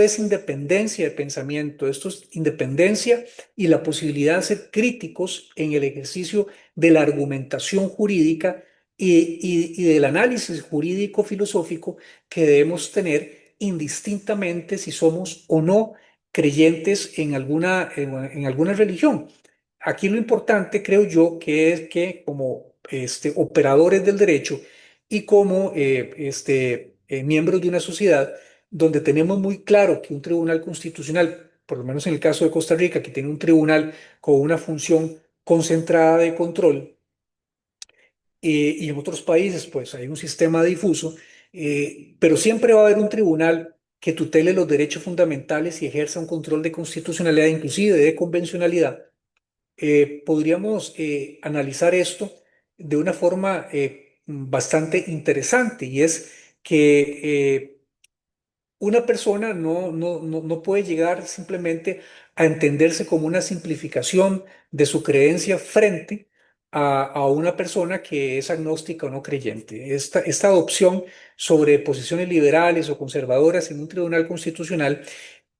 es independencia de pensamiento, esto es independencia y la posibilidad de ser críticos en el ejercicio de la argumentación jurídica y del análisis jurídico filosófico que debemos tener indistintamente si somos o no creyentes en alguna religión. Aquí lo importante, creo yo, que es que como operadores del derecho y como miembros de una sociedad donde tenemos muy claro que un tribunal constitucional, por lo menos en el caso de Costa Rica, que tiene un tribunal con una función concentrada de control, y en otros países, pues hay un sistema difuso, pero siempre va a haber un tribunal que tutele los derechos fundamentales y ejerza un control de constitucionalidad, inclusive de convencionalidad, podríamos analizar esto de una forma bastante interesante, y es que una persona no puede llegar simplemente a entenderse como una simplificación de su creencia frente a una persona que es agnóstica o no creyente. Esta adopción sobre posiciones liberales o conservadoras en un tribunal constitucional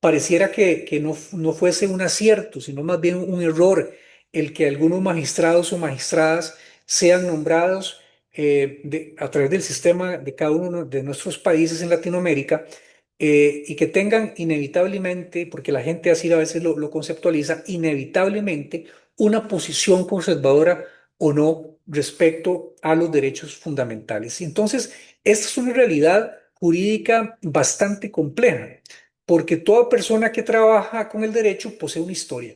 pareciera que no fuese un acierto, sino más bien un error el que algunos magistrados o magistradas sean nombrados a través del sistema de cada uno de nuestros países en Latinoamérica, y que tengan inevitablemente, porque la gente así a veces lo conceptualiza, inevitablemente una posición conservadora o no respecto a los derechos fundamentales. Y entonces, esta es una realidad jurídica bastante compleja, porque toda persona que trabaja con el derecho posee una historia,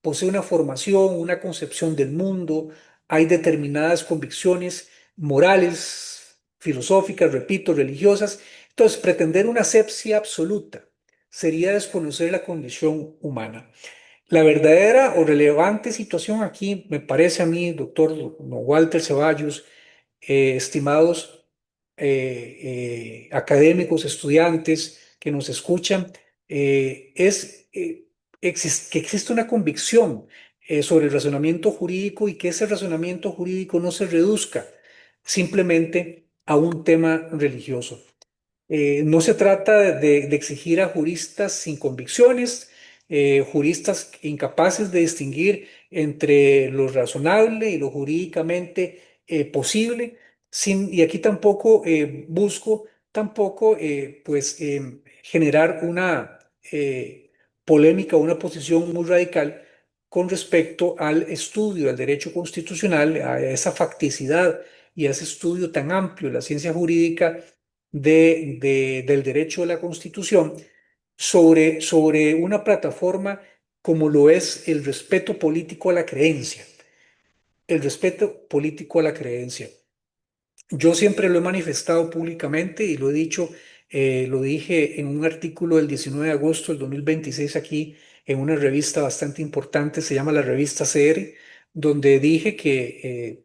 posee una formación, una concepción del mundo, hay determinadas convicciones morales, filosóficas, repito, religiosas. Entonces, pretender una asepsia absoluta sería desconocer la condición humana. La verdadera o relevante situación aquí, me parece a mí, doctor Walter Ceballos, estimados académicos, estudiantes que nos escuchan, es que existe una convicción sobre el razonamiento jurídico, y que ese razonamiento jurídico no se reduzca simplemente a un tema religioso. No se trata de exigir a juristas sin convicciones, juristas incapaces de distinguir entre lo razonable y lo jurídicamente posible, y aquí tampoco busco tampoco pues generar una polémica o una posición muy radical con respecto al estudio del derecho constitucional, a esa facticidad y a ese estudio tan amplio de la ciencia jurídica del derecho de la Constitución, sobre una plataforma como lo es el respeto político a la creencia. El respeto político a la creencia. Yo siempre lo he manifestado públicamente y lo he dicho, lo dije en un artículo del 19 de agosto del 2026 aquí en una revista bastante importante, se llama la revista CR, donde dije que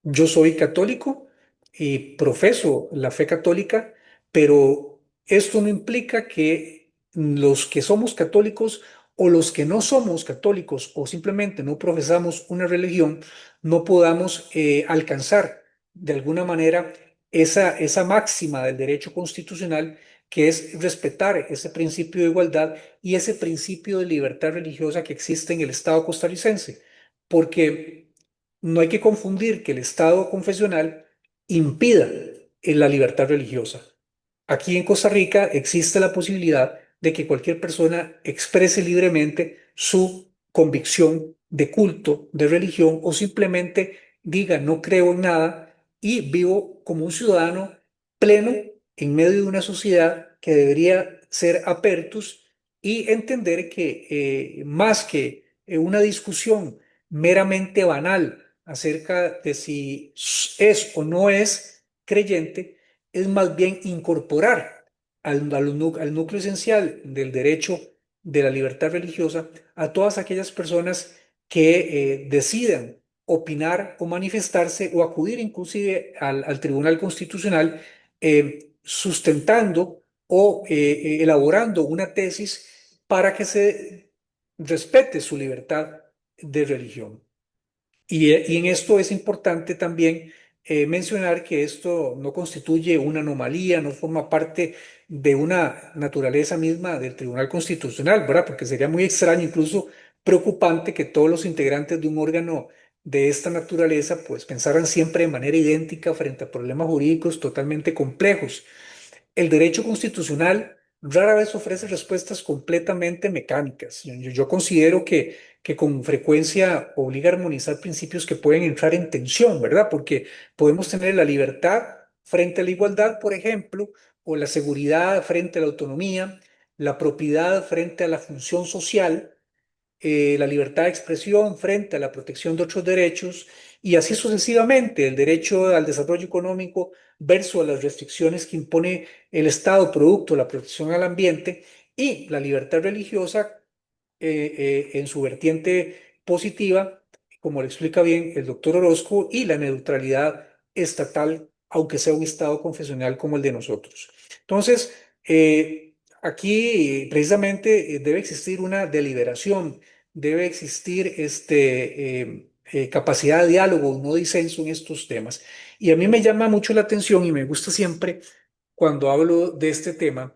yo soy católico y profeso la fe católica, pero esto no implica que los que somos católicos o los que no somos católicos o simplemente no profesamos una religión no podamos alcanzar de alguna manera esa máxima del derecho constitucional, que es respetar ese principio de igualdad y ese principio de libertad religiosa que existe en el Estado costarricense. Porque no hay que confundir que el Estado confesional impida la libertad religiosa. Aquí en Costa Rica existe la posibilidad de que cualquier persona exprese libremente su convicción de culto, de religión, o simplemente diga no creo en nada y vivo como un ciudadano pleno en medio de una sociedad que debería ser apertus, y entender que más que una discusión meramente banal acerca de si es o no es creyente, es más bien incorporar al núcleo esencial del derecho de la libertad religiosa a todas aquellas personas que decidan opinar o manifestarse o acudir inclusive al Tribunal Constitucional, sustentando o elaborando una tesis para que se respete su libertad de religión. Y en esto es importante también mencionar que esto no constituye una anomalía, no forma parte de una naturaleza misma del Tribunal Constitucional, ¿verdad? Porque sería muy extraño, incluso preocupante, que todos los integrantes de un órgano de esta naturaleza pues pensaran siempre de manera idéntica frente a problemas jurídicos totalmente complejos. El derecho constitucional rara vez ofrece respuestas completamente mecánicas. Yo considero que con frecuencia obliga a armonizar principios que pueden entrar en tensión, ¿verdad? Porque podemos tener la libertad frente a la igualdad, por ejemplo, o la seguridad frente a la autonomía, la propiedad frente a la función social, la libertad de expresión frente a la protección de otros derechos, y así sucesivamente, el derecho al desarrollo económico versus las restricciones que impone el Estado producto de la protección al ambiente y la libertad religiosa en su vertiente positiva, como le explica bien el doctor Orozco, y la neutralidad estatal, aunque sea un Estado confesional como el de nosotros. Entonces, aquí precisamente debe existir una deliberación, debe existir capacidad de diálogo, no disenso en estos temas. Y a mí me llama mucho la atención y me gusta siempre cuando hablo de este tema,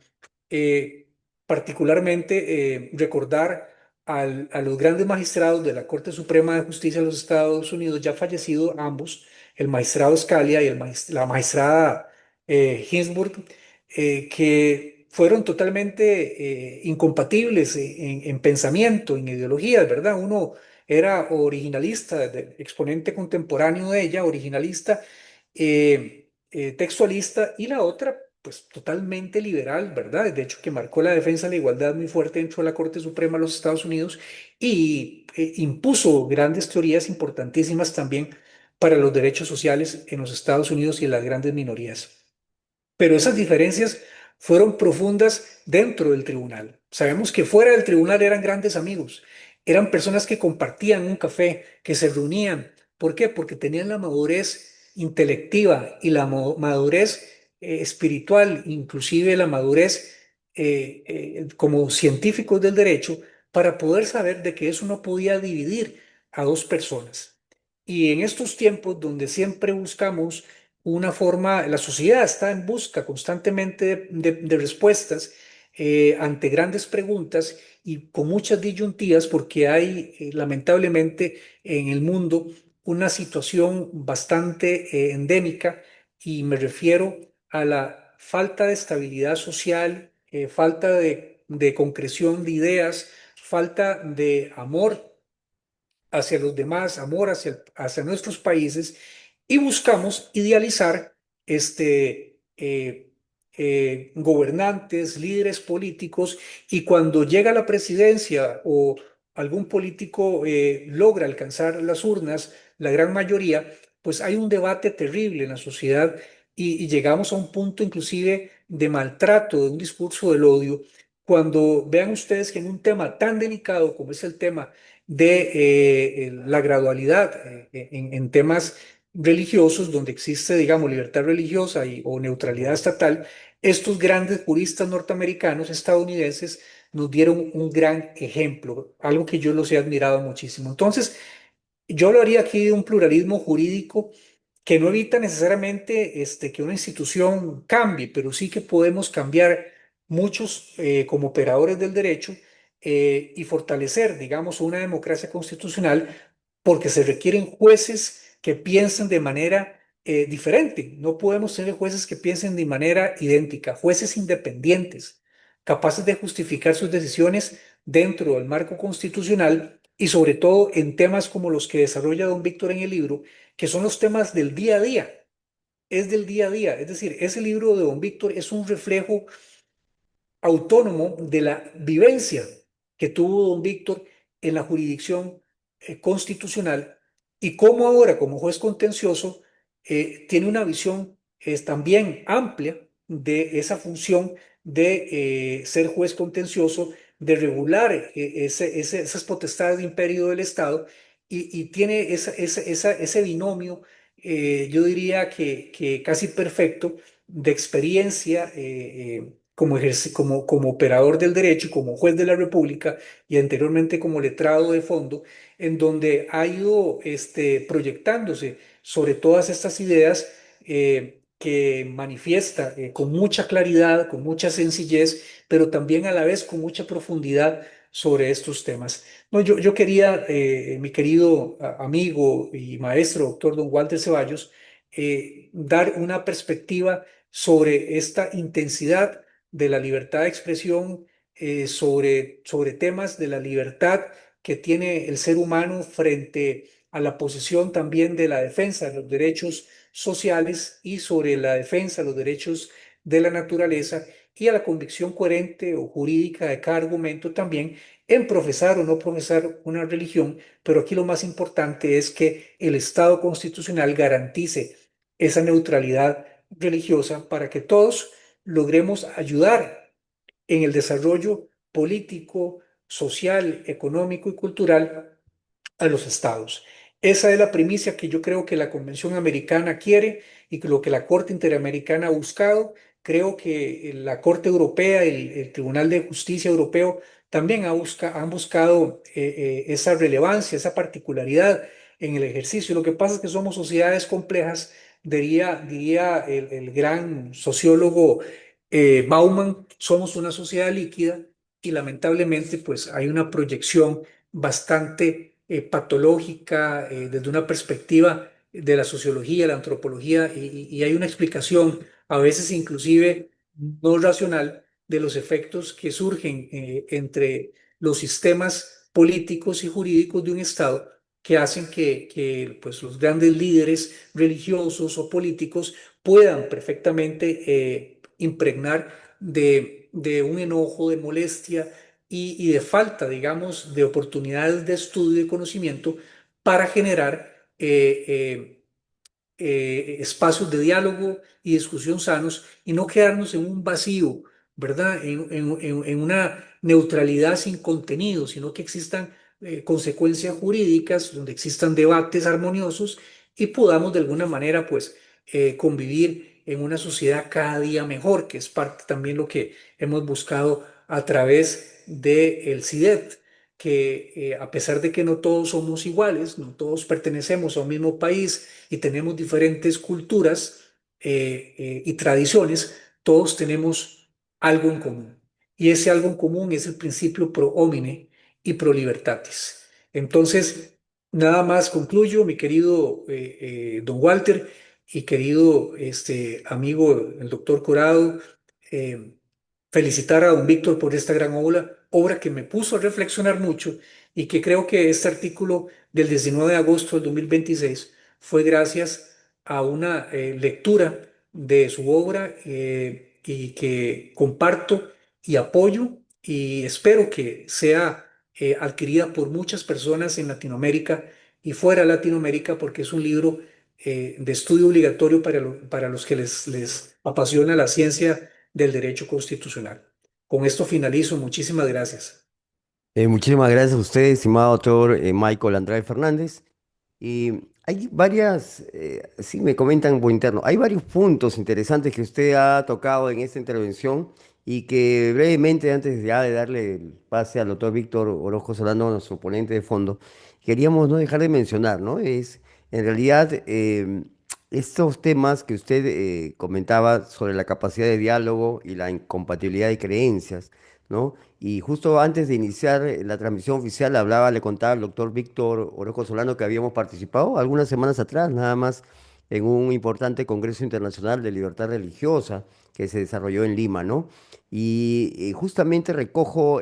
eh, particularmente recordar a los grandes magistrados de la Corte Suprema de Justicia de los Estados Unidos, ya fallecidos ambos, el magistrado Scalia y la magistrada Ginsburg, que fueron totalmente incompatibles en pensamiento, en ideologías, ¿verdad? Uno era originalista, exponente contemporáneo de ella, originalista, textualista, y la otra, pues totalmente liberal, ¿verdad? De hecho, que marcó la defensa de la igualdad muy fuerte dentro de la Corte Suprema de los Estados Unidos y impuso grandes teorías importantísimas también para los derechos sociales en los Estados Unidos y en las grandes minorías. Pero esas diferencias fueron profundas dentro del tribunal. Sabemos que fuera del tribunal eran grandes amigos, eran personas que compartían un café, que se reunían. ¿Por qué? Porque tenían la madurez intelectiva y la madurez espiritual, inclusive la madurez como científicos del derecho, para poder saber de que eso no podía dividir a dos personas. Y en estos tiempos donde siempre buscamos una forma, la sociedad está en busca constantemente de respuestas ante grandes preguntas y con muchas disyuntivas porque hay lamentablemente en el mundo una situación bastante endémica, y me refiero a la falta de estabilidad social, falta de concreción de ideas, falta de amor hacia los demás, amor hacia nuestros países, y buscamos idealizar gobernantes, líderes políticos, y cuando llega la presidencia o algún político logra alcanzar las urnas, la gran mayoría, pues hay un debate terrible en la sociedad, y llegamos a un punto inclusive de maltrato, de un discurso del odio, cuando vean ustedes que en un tema tan delicado como es el tema de la gradualidad en temas religiosos, donde existe, digamos, libertad religiosa o neutralidad estatal, estos grandes juristas norteamericanos, estadounidenses, nos dieron un gran ejemplo, algo que yo los he admirado muchísimo. Entonces, yo hablaría aquí de un pluralismo jurídico que no evita necesariamente que una institución cambie, pero sí que podemos cambiar muchos como operadores del derecho y fortalecer, digamos, una democracia constitucional, porque se requieren jueces que piensen de manera diferente. No podemos tener jueces que piensen de manera idéntica, jueces independientes, capaces de justificar sus decisiones dentro del marco constitucional, y sobre todo en temas como los que desarrolla don Víctor en el libro, que son los temas del día a día, es del día a día. Es decir, ese libro de don Víctor es un reflejo autónomo de la vivencia que tuvo don Víctor en la jurisdicción constitucional, y cómo ahora como juez contencioso tiene una visión también amplia de esa función de ser juez contencioso, de regular esas potestades de imperio del Estado, y tiene ese binomio, yo diría que casi perfecto, de experiencia como operador del derecho y como juez de la República, y anteriormente como letrado de fondo, en donde ha ido proyectándose sobre todas estas ideas que manifiesta con mucha claridad, con mucha sencillez, pero también a la vez con mucha profundidad sobre estos temas. No, yo quería, mi querido amigo y maestro, doctor don Walter Ceballos, dar una perspectiva sobre esta intensidad de la libertad de expresión, sobre temas de la libertad que tiene el ser humano frente a la posición también de la defensa de los derechos sociales y sobre la defensa de los derechos de la naturaleza y a la convicción coherente o jurídica de cada argumento también en profesar o no profesar una religión, pero aquí lo más importante es que el Estado constitucional garantice esa neutralidad religiosa para que todos logremos ayudar en el desarrollo político, social, económico y cultural a los estados. Esa es la primicia que yo creo que la Convención Americana quiere y que lo que la Corte Interamericana ha buscado. Creo que la Corte Europea, el Tribunal de Justicia Europeo, también han buscado esa relevancia, esa particularidad en el ejercicio. Lo que pasa es que somos sociedades complejas, diría el gran sociólogo Bauman, somos una sociedad líquida y lamentablemente pues hay una proyección bastante patológica desde una perspectiva de la sociología, la antropología, y hay una explicación, a veces inclusive no racional, de los efectos que surgen entre los sistemas políticos y jurídicos de un Estado que hacen que pues, los grandes líderes religiosos o políticos puedan perfectamente impregnar de un enojo, de molestia y de falta, digamos, de oportunidades de estudio y conocimiento para generar espacios de diálogo y discusión sanos y no quedarnos en un vacío, ¿verdad? En una neutralidad sin contenido, sino que existan consecuencias jurídicas, donde existan debates armoniosos y podamos de alguna manera, pues, convivir en una sociedad cada día mejor, que es parte también lo que hemos buscado a través del CIDET, que a pesar de que no todos somos iguales, no todos pertenecemos a un mismo país y tenemos diferentes culturas y tradiciones, todos tenemos algo en común. Y ese algo en común es el principio pro homine y pro libertatis. Entonces, nada más concluyo, mi querido don Walter y querido amigo, el doctor Corado, eh, felicitar a don Víctor por esta gran obra que me puso a reflexionar mucho y que creo que este artículo del 19 de agosto del 2026 fue gracias a una lectura de su obra y que comparto y apoyo y espero que sea adquirida por muchas personas en Latinoamérica y fuera de Latinoamérica porque es un libro de estudio obligatorio para los que les apasiona la ciencia del derecho constitucional. Con esto finalizo. Muchísimas gracias. Muchísimas gracias a usted, estimado doctor Michael Andrade Fernández. Y hay varias, sí me comentan por interno, hay varios puntos interesantes que usted ha tocado en esta intervención y que brevemente, antes ya de darle el pase al doctor Víctor Orozco Solano, nuestro ponente de fondo, queríamos no dejar de mencionar, ¿no? Es, en realidad, estos temas que usted comentaba sobre la capacidad de diálogo y la incompatibilidad de creencias, ¿no? Y justo antes de iniciar la transmisión oficial, le contaba al doctor Víctor Oroco Solano que habíamos participado algunas semanas atrás, nada más, en un importante Congreso Internacional de Libertad Religiosa que se desarrolló en Lima, ¿no? Y justamente recojo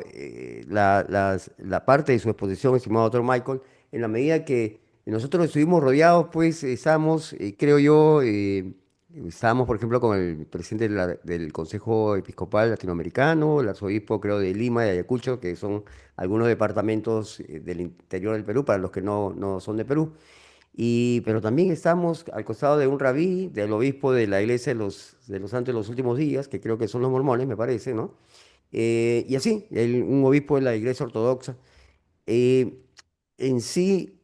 la parte de su exposición, estimado doctor Michael, en la medida que nosotros estuvimos rodeados, pues estábamos, creo yo, estábamos, por ejemplo, con el presidente del Consejo Episcopal Latinoamericano, el arzobispo, creo, de Lima y Ayacucho, que son algunos departamentos del interior del Perú, para los que no son de Perú. Pero también estamos al costado de un rabí, del obispo de la Iglesia de los Santos de los Últimos Días, que creo que son los mormones, me parece, ¿no? Y así, un obispo de la Iglesia Ortodoxa. Eh, en sí,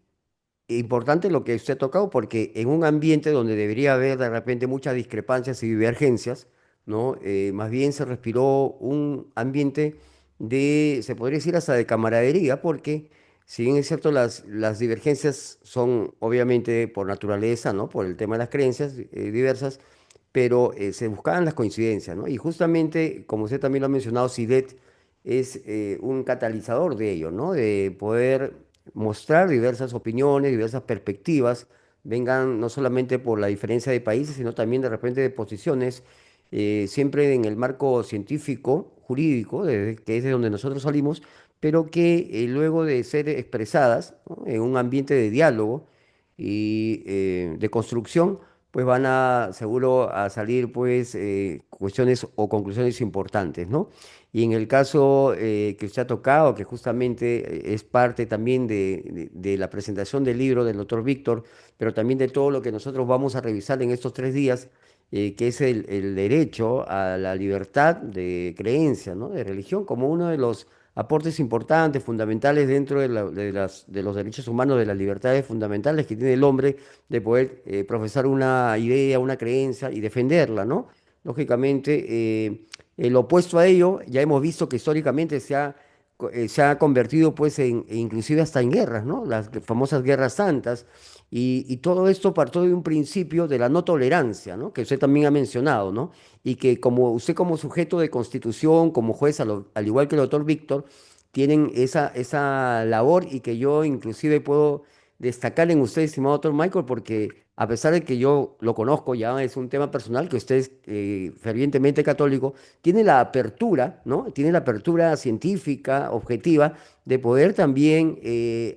importante lo que usted ha tocado, porque en un ambiente donde debería haber de repente muchas discrepancias y divergencias, ¿no? Más bien se respiró un ambiente de, se podría decir hasta de camaradería, porque si bien es cierto, las divergencias son obviamente por naturaleza, ¿no? Por el tema de las creencias diversas, pero se buscaban las coincidencias, ¿no? Y justamente, como usted también lo ha mencionado, SIDET es un catalizador de ello, ¿no? De poder mostrar diversas opiniones, diversas perspectivas, vengan no solamente por la diferencia de países, sino también de repente de posiciones, siempre en el marco científico, jurídico, que es de donde nosotros salimos, pero que luego de ser expresadas, ¿no? En un ambiente de diálogo y de construcción, pues van a seguro a salir pues cuestiones o conclusiones importantes, ¿no? Y en el caso que usted ha tocado, que justamente es parte también de la presentación del libro del doctor Víctor, pero también de todo lo que nosotros vamos a revisar en estos 3 días, que es el derecho a la libertad de creencia, ¿no? De religión, como uno de los aportes importantes, fundamentales dentro de los derechos humanos, de las libertades fundamentales que tiene el hombre de poder profesar una idea, una creencia y defenderla, ¿no? Lógicamente, el opuesto a ello, ya hemos visto que históricamente se ha convertido, pues, inclusive hasta en guerras, ¿no? Las famosas guerras santas. Y todo esto partió de un principio de la no tolerancia, ¿no? Que usted también ha mencionado, ¿no? Y que como usted como sujeto de constitución, como juez, al igual que el doctor Víctor, tienen esa labor y que yo inclusive puedo destacar en usted, estimado doctor Michael, porque a pesar de que yo lo conozco, ya es un tema personal, que usted es fervientemente católico, tiene la apertura, ¿no? Tiene la apertura científica, objetiva, de poder también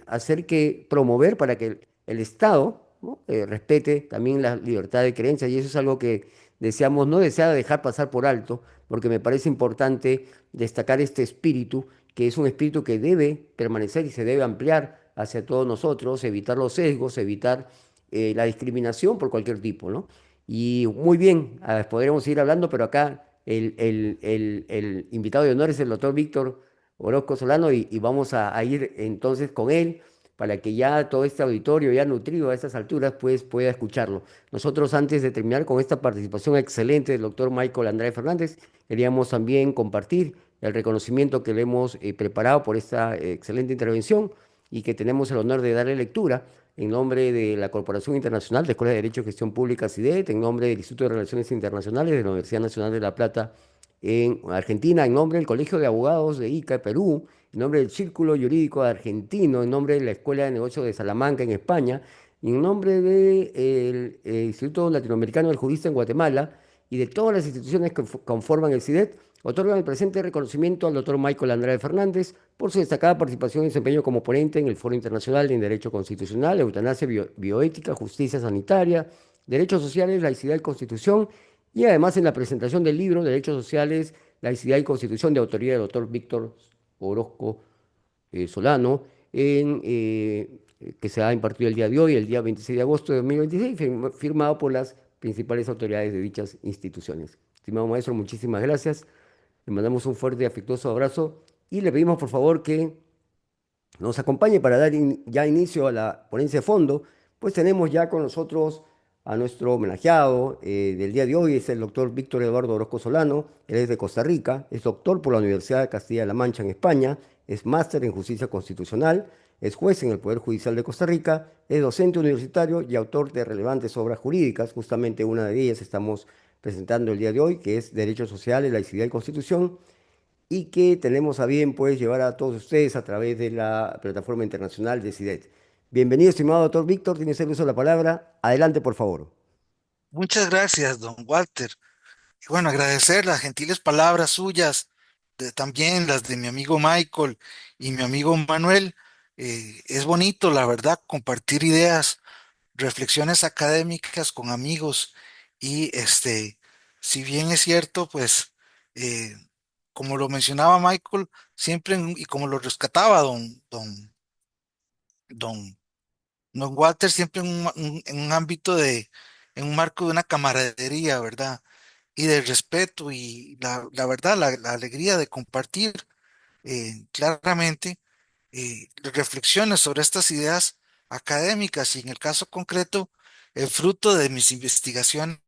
hacer que promover para que el Estado, ¿no? Respete también la libertad de creencia, y eso es algo que deseamos, no desea dejar pasar por alto, porque me parece importante destacar este espíritu, que es un espíritu que debe permanecer y se debe ampliar hacia todos nosotros, evitar los sesgos, evitar la discriminación por cualquier tipo, ¿no? Y muy bien, podremos seguir hablando, pero acá el invitado de honor es el doctor Víctor Orozco Solano y vamos a ir entonces con él para que ya todo este auditorio ya nutrido a estas alturas pues pueda escucharlo. Nosotros antes de terminar con esta participación excelente del doctor Michael Andrade Fernández, queríamos también compartir el reconocimiento que le hemos preparado por esta excelente intervención y que tenemos el honor de darle lectura en nombre de la Corporación Internacional de Escuelas de Derecho y Gestión Pública, CIDET, en nombre del Instituto de Relaciones Internacionales de la Universidad Nacional de La Plata en Argentina, en nombre del Colegio de Abogados de Ica, Perú, en nombre del Círculo Jurídico Argentino, en nombre de la Escuela de Negocios de Salamanca en España, y en nombre del Instituto Latinoamericano del Jurista en Guatemala y de todas las instituciones que conforman el CIDET, otorgan el presente reconocimiento al doctor Michael Andrade Fernández por su destacada participación y desempeño como ponente en el Foro Internacional en Derecho Constitucional, Eutanasia, Bioética, Justicia Sanitaria, Derechos Sociales, Laicidad y Constitución, y además en la presentación del libro Derechos Sociales, Laicidad y Constitución, de autoría del doctor Víctor Orozco Solano, que se ha impartido el día de hoy, el día 26 de agosto de 2026, firmado por las principales autoridades de dichas instituciones. Estimado maestro, muchísimas gracias. Le mandamos un fuerte y afectuoso abrazo y le pedimos por favor que nos acompañe para dar ya inicio a la ponencia de fondo. Pues tenemos ya con nosotros a nuestro homenajeado del día de hoy, es el doctor Víctor Eduardo Orozco Solano. Él es de Costa Rica, es doctor por la Universidad de Castilla-La Mancha en España, es máster en justicia constitucional, es juez en el Poder Judicial de Costa Rica, es docente universitario y autor de relevantes obras jurídicas. Justamente una de ellas estamos presentando el día de hoy, que es Derechos Sociales, Laicidad y Constitución, y que tenemos a bien pues llevar a todos ustedes a través de la plataforma internacional de CIDET. Bienvenido, estimado doctor Víctor, tiene usted el uso de la palabra. Adelante, por favor. Muchas gracias, don Walter. Y bueno, agradecer las gentiles palabras suyas, también las de mi amigo Michael y mi amigo Manuel. Es bonito, la verdad, compartir ideas, reflexiones académicas con amigos. Y si bien es cierto, pues, eh, como lo mencionaba Michael, siempre, y como lo rescataba don, don Walter, siempre en un ámbito en un marco de una camaradería, ¿verdad? Y de respeto y la verdad, la alegría de compartir claramente reflexiones sobre estas ideas académicas y en el caso concreto, el fruto de mis investigaciones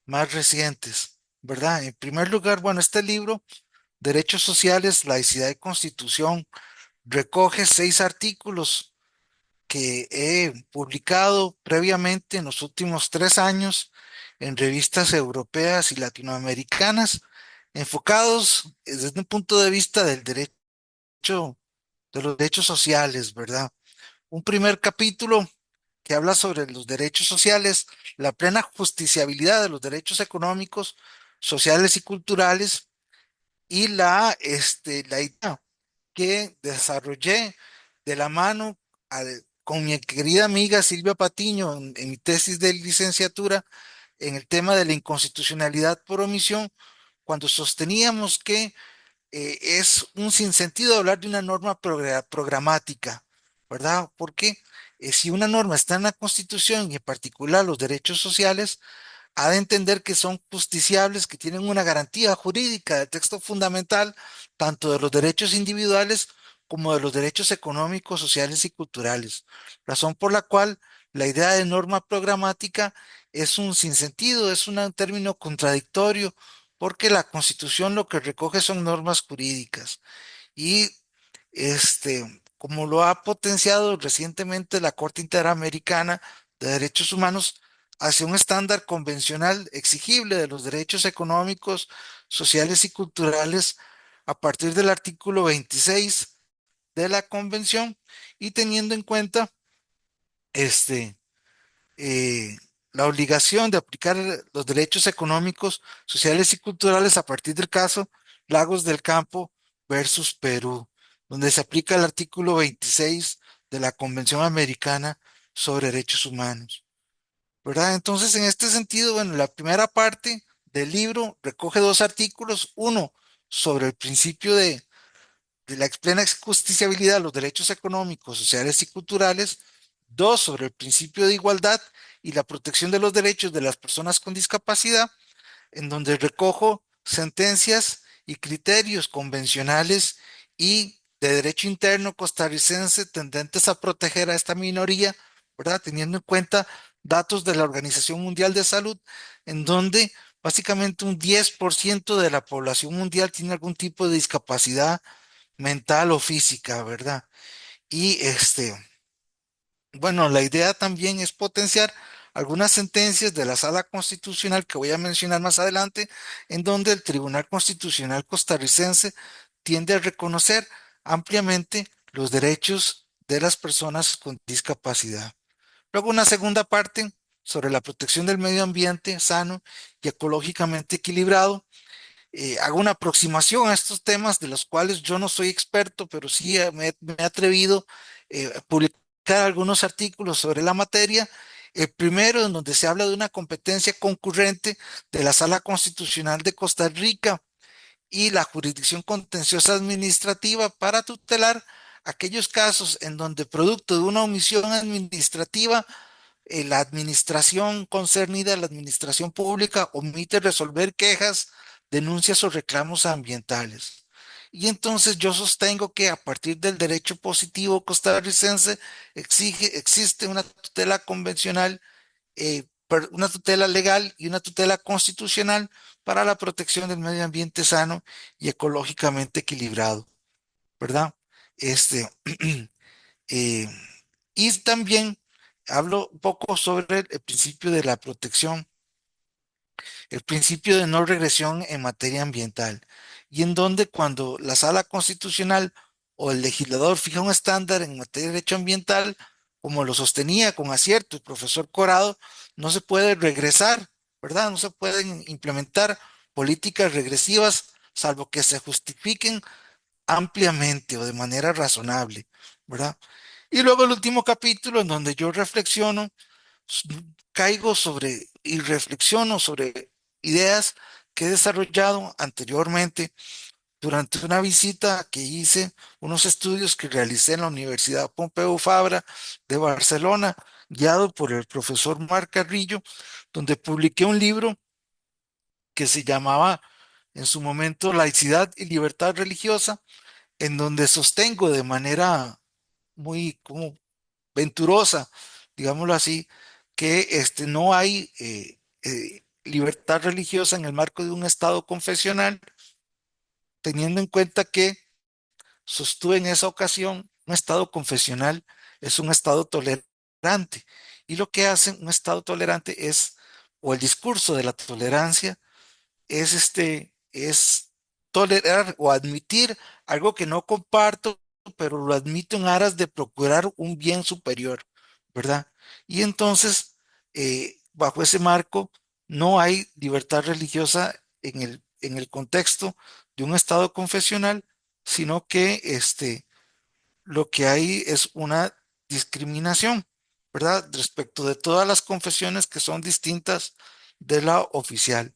más recientes, ¿verdad? En primer lugar, bueno, este libro, Derechos Sociales, Laicidad y Constitución, recoge 6 artículos que he publicado previamente en los últimos 3 años en revistas europeas y latinoamericanas, enfocados desde un punto de vista del derecho, de los derechos sociales, ¿verdad? Un primer capítulo que habla sobre los derechos sociales, la plena justiciabilidad de los derechos económicos, sociales y culturales, y la idea que desarrollé de la mano con mi querida amiga Silvia Patiño en mi tesis de licenciatura en el tema de la inconstitucionalidad por omisión, cuando sosteníamos que es un sinsentido hablar de una norma programática, ¿verdad? Porque si una norma está en la Constitución y en particular los derechos sociales, ha de entender que son justiciables, que tienen una garantía jurídica del texto fundamental, tanto de los derechos individuales como de los derechos económicos, sociales y culturales. Razón por la cual la idea de norma programática es un sinsentido, es un término contradictorio, porque la Constitución lo que recoge son normas jurídicas. Y como lo ha potenciado recientemente la Corte Interamericana de Derechos Humanos hacia un estándar convencional exigible de los derechos económicos, sociales y culturales a partir del artículo 26 de la Convención y teniendo en cuenta este, eh, la obligación de aplicar los derechos económicos, sociales y culturales a partir del caso Lagos del Campo versus Perú, donde se aplica el artículo 26 de la Convención Americana sobre Derechos Humanos, ¿verdad? Entonces, en este sentido, bueno, la primera parte del libro recoge dos artículos, uno sobre el principio de la plena justiciabilidad de los derechos económicos, sociales y culturales, dos, sobre el principio de igualdad y la protección de los derechos de las personas con discapacidad, en donde recojo sentencias y criterios convencionales y de derecho interno costarricense tendentes a proteger a esta minoría, ¿verdad? Teniendo en cuenta datos de la Organización Mundial de Salud, en donde básicamente un 10% de la población mundial tiene algún tipo de discapacidad mental o física, ¿verdad? Y bueno, la idea también es potenciar algunas sentencias de la Sala Constitucional que voy a mencionar más adelante, en donde el Tribunal Constitucional costarricense tiende a reconocer ampliamente los derechos de las personas con discapacidad. Luego una segunda parte sobre la protección del medio ambiente sano y ecológicamente equilibrado, hago una aproximación a estos temas de los cuales yo no soy experto, pero sí me he atrevido a publicar algunos artículos sobre la materia. El primero, en donde se habla de una competencia concurrente de la Sala Constitucional de Costa Rica y la jurisdicción contenciosa administrativa para tutelar aquellos casos en donde producto de una omisión administrativa la administración concernida, la administración pública, omite resolver quejas, denuncias o reclamos ambientales. Y entonces yo sostengo que a partir del derecho positivo costarricense existe una tutela convencional, una tutela legal y una tutela constitucional para la protección del medio ambiente sano y ecológicamente equilibrado, ¿verdad? Este, eh, y también hablo un poco sobre el principio de la protección, el principio de no regresión en materia ambiental, y en donde cuando la Sala Constitucional o el legislador fija un estándar en materia de derecho ambiental, como lo sostenía con acierto el profesor Corado, no se puede regresar, ¿verdad? No se pueden implementar políticas regresivas salvo que se justifiquen ampliamente o de manera razonable, ¿verdad? Y luego el último capítulo en donde yo reflexiono, s- caigo sobre y reflexiono sobre ideas que he desarrollado anteriormente durante una visita que hice, unos estudios que realicé en la Universidad Pompeu Fabra de Barcelona, guiado por el profesor Marc Carrillo, donde publiqué un libro que se llamaba en su momento Laicidad y Libertad Religiosa, en donde sostengo de manera muy como venturosa, digámoslo así, que no hay libertad religiosa en el marco de un Estado confesional, teniendo en cuenta que sostuve en esa ocasión un Estado confesional es un Estado tolerante. Y lo que hace un Estado tolerante es, o el discurso de la tolerancia, es tolerar o admitir algo que no comparto, pero lo admito en aras de procurar un bien superior, ¿verdad? Y entonces, bajo ese marco, no hay libertad religiosa en el contexto de un estado confesional, sino que lo que hay es una discriminación, ¿verdad? Respecto de todas las confesiones que son distintas de la oficial.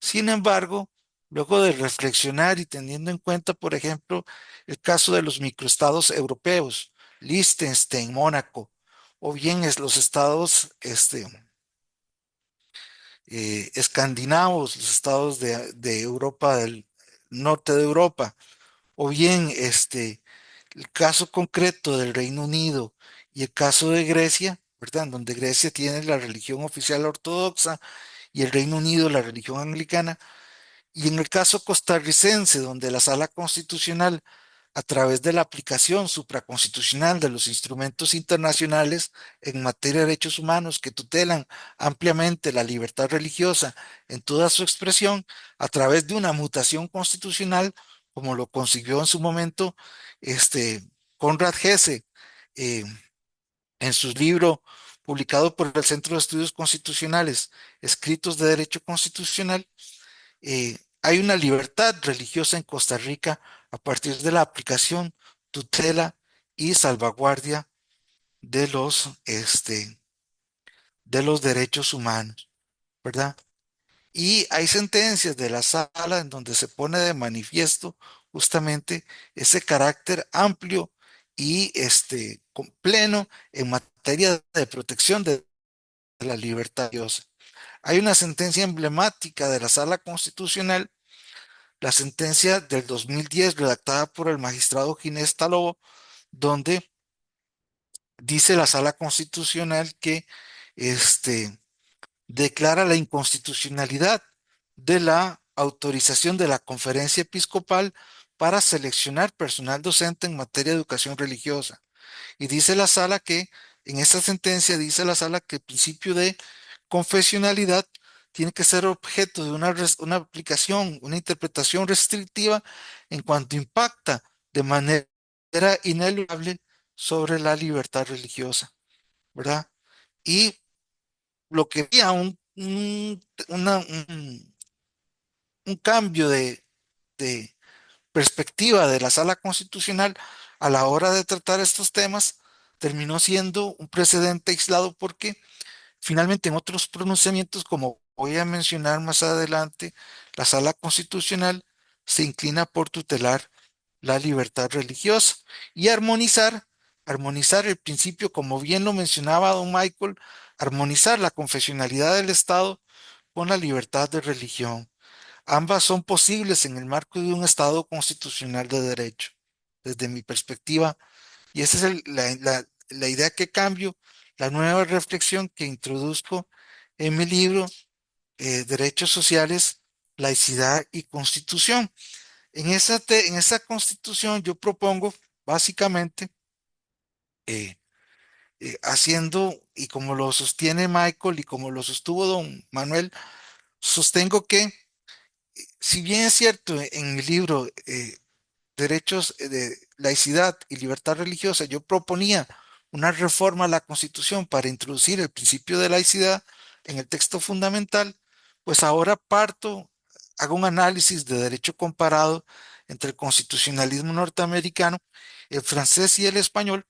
Sin embargo, luego de reflexionar y teniendo en cuenta, por ejemplo, el caso de los microestados europeos, Liechtenstein, Mónaco, o bien es los estados escandinavos, los estados de Europa, del norte de Europa, o bien el caso concreto del Reino Unido y el caso de Grecia, ¿verdad? Donde Grecia tiene la religión oficial ortodoxa y el Reino Unido la religión anglicana. Y en el caso costarricense, donde la Sala Constitucional, a través de la aplicación supraconstitucional de los instrumentos internacionales en materia de derechos humanos que tutelan ampliamente la libertad religiosa en toda su expresión, a través de una mutación constitucional, como lo consiguió en su momento Conrad Hesse, eh, en su libro publicado por el Centro de Estudios Constitucionales, Escritos de Derecho Constitucional. Hay una libertad religiosa en Costa Rica a partir de la aplicación, tutela y salvaguardia de de los derechos humanos, ¿verdad? Y hay sentencias de la sala en donde se pone de manifiesto justamente ese carácter amplio y pleno en materia de protección de la libertad religiosa. Hay una sentencia emblemática de la Sala Constitucional, la sentencia del 2010 redactada por el magistrado Ginés Talobo, donde dice la Sala Constitucional que este, declara la inconstitucionalidad de la autorización de la Conferencia Episcopal para seleccionar personal docente en materia de educación religiosa. Y dice la sala que, en esta sentencia, dice la sala que el principio de confesionalidad tiene que ser objeto de una aplicación, una interpretación restrictiva en cuanto impacta de manera inalienable sobre la libertad religiosa, ¿verdad? Y lo que había un cambio de perspectiva de la Sala Constitucional a la hora de tratar estos temas terminó siendo un precedente aislado porque finalmente en otros pronunciamientos, como voy a mencionar más adelante, la Sala Constitucional se inclina por tutelar la libertad religiosa y armonizar el principio, como bien lo mencionaba don Michael, armonizar la confesionalidad del Estado con la libertad de religión. Ambas son posibles en el marco de un Estado constitucional de derecho, desde mi perspectiva, y esa es la idea que cambio, la nueva reflexión que introduzco en mi libro, Derechos Sociales, Laicidad y Constitución. En esa constitución yo propongo básicamente eh, haciendo, y como lo sostiene Michael y como lo sostuvo don Manuel, sostengo que si bien es cierto en mi libro Derechos de Laicidad y Libertad Religiosa, yo proponía una reforma a la Constitución para introducir el principio de laicidad en el texto fundamental, pues ahora hago un análisis de derecho comparado entre el constitucionalismo norteamericano, el francés y el español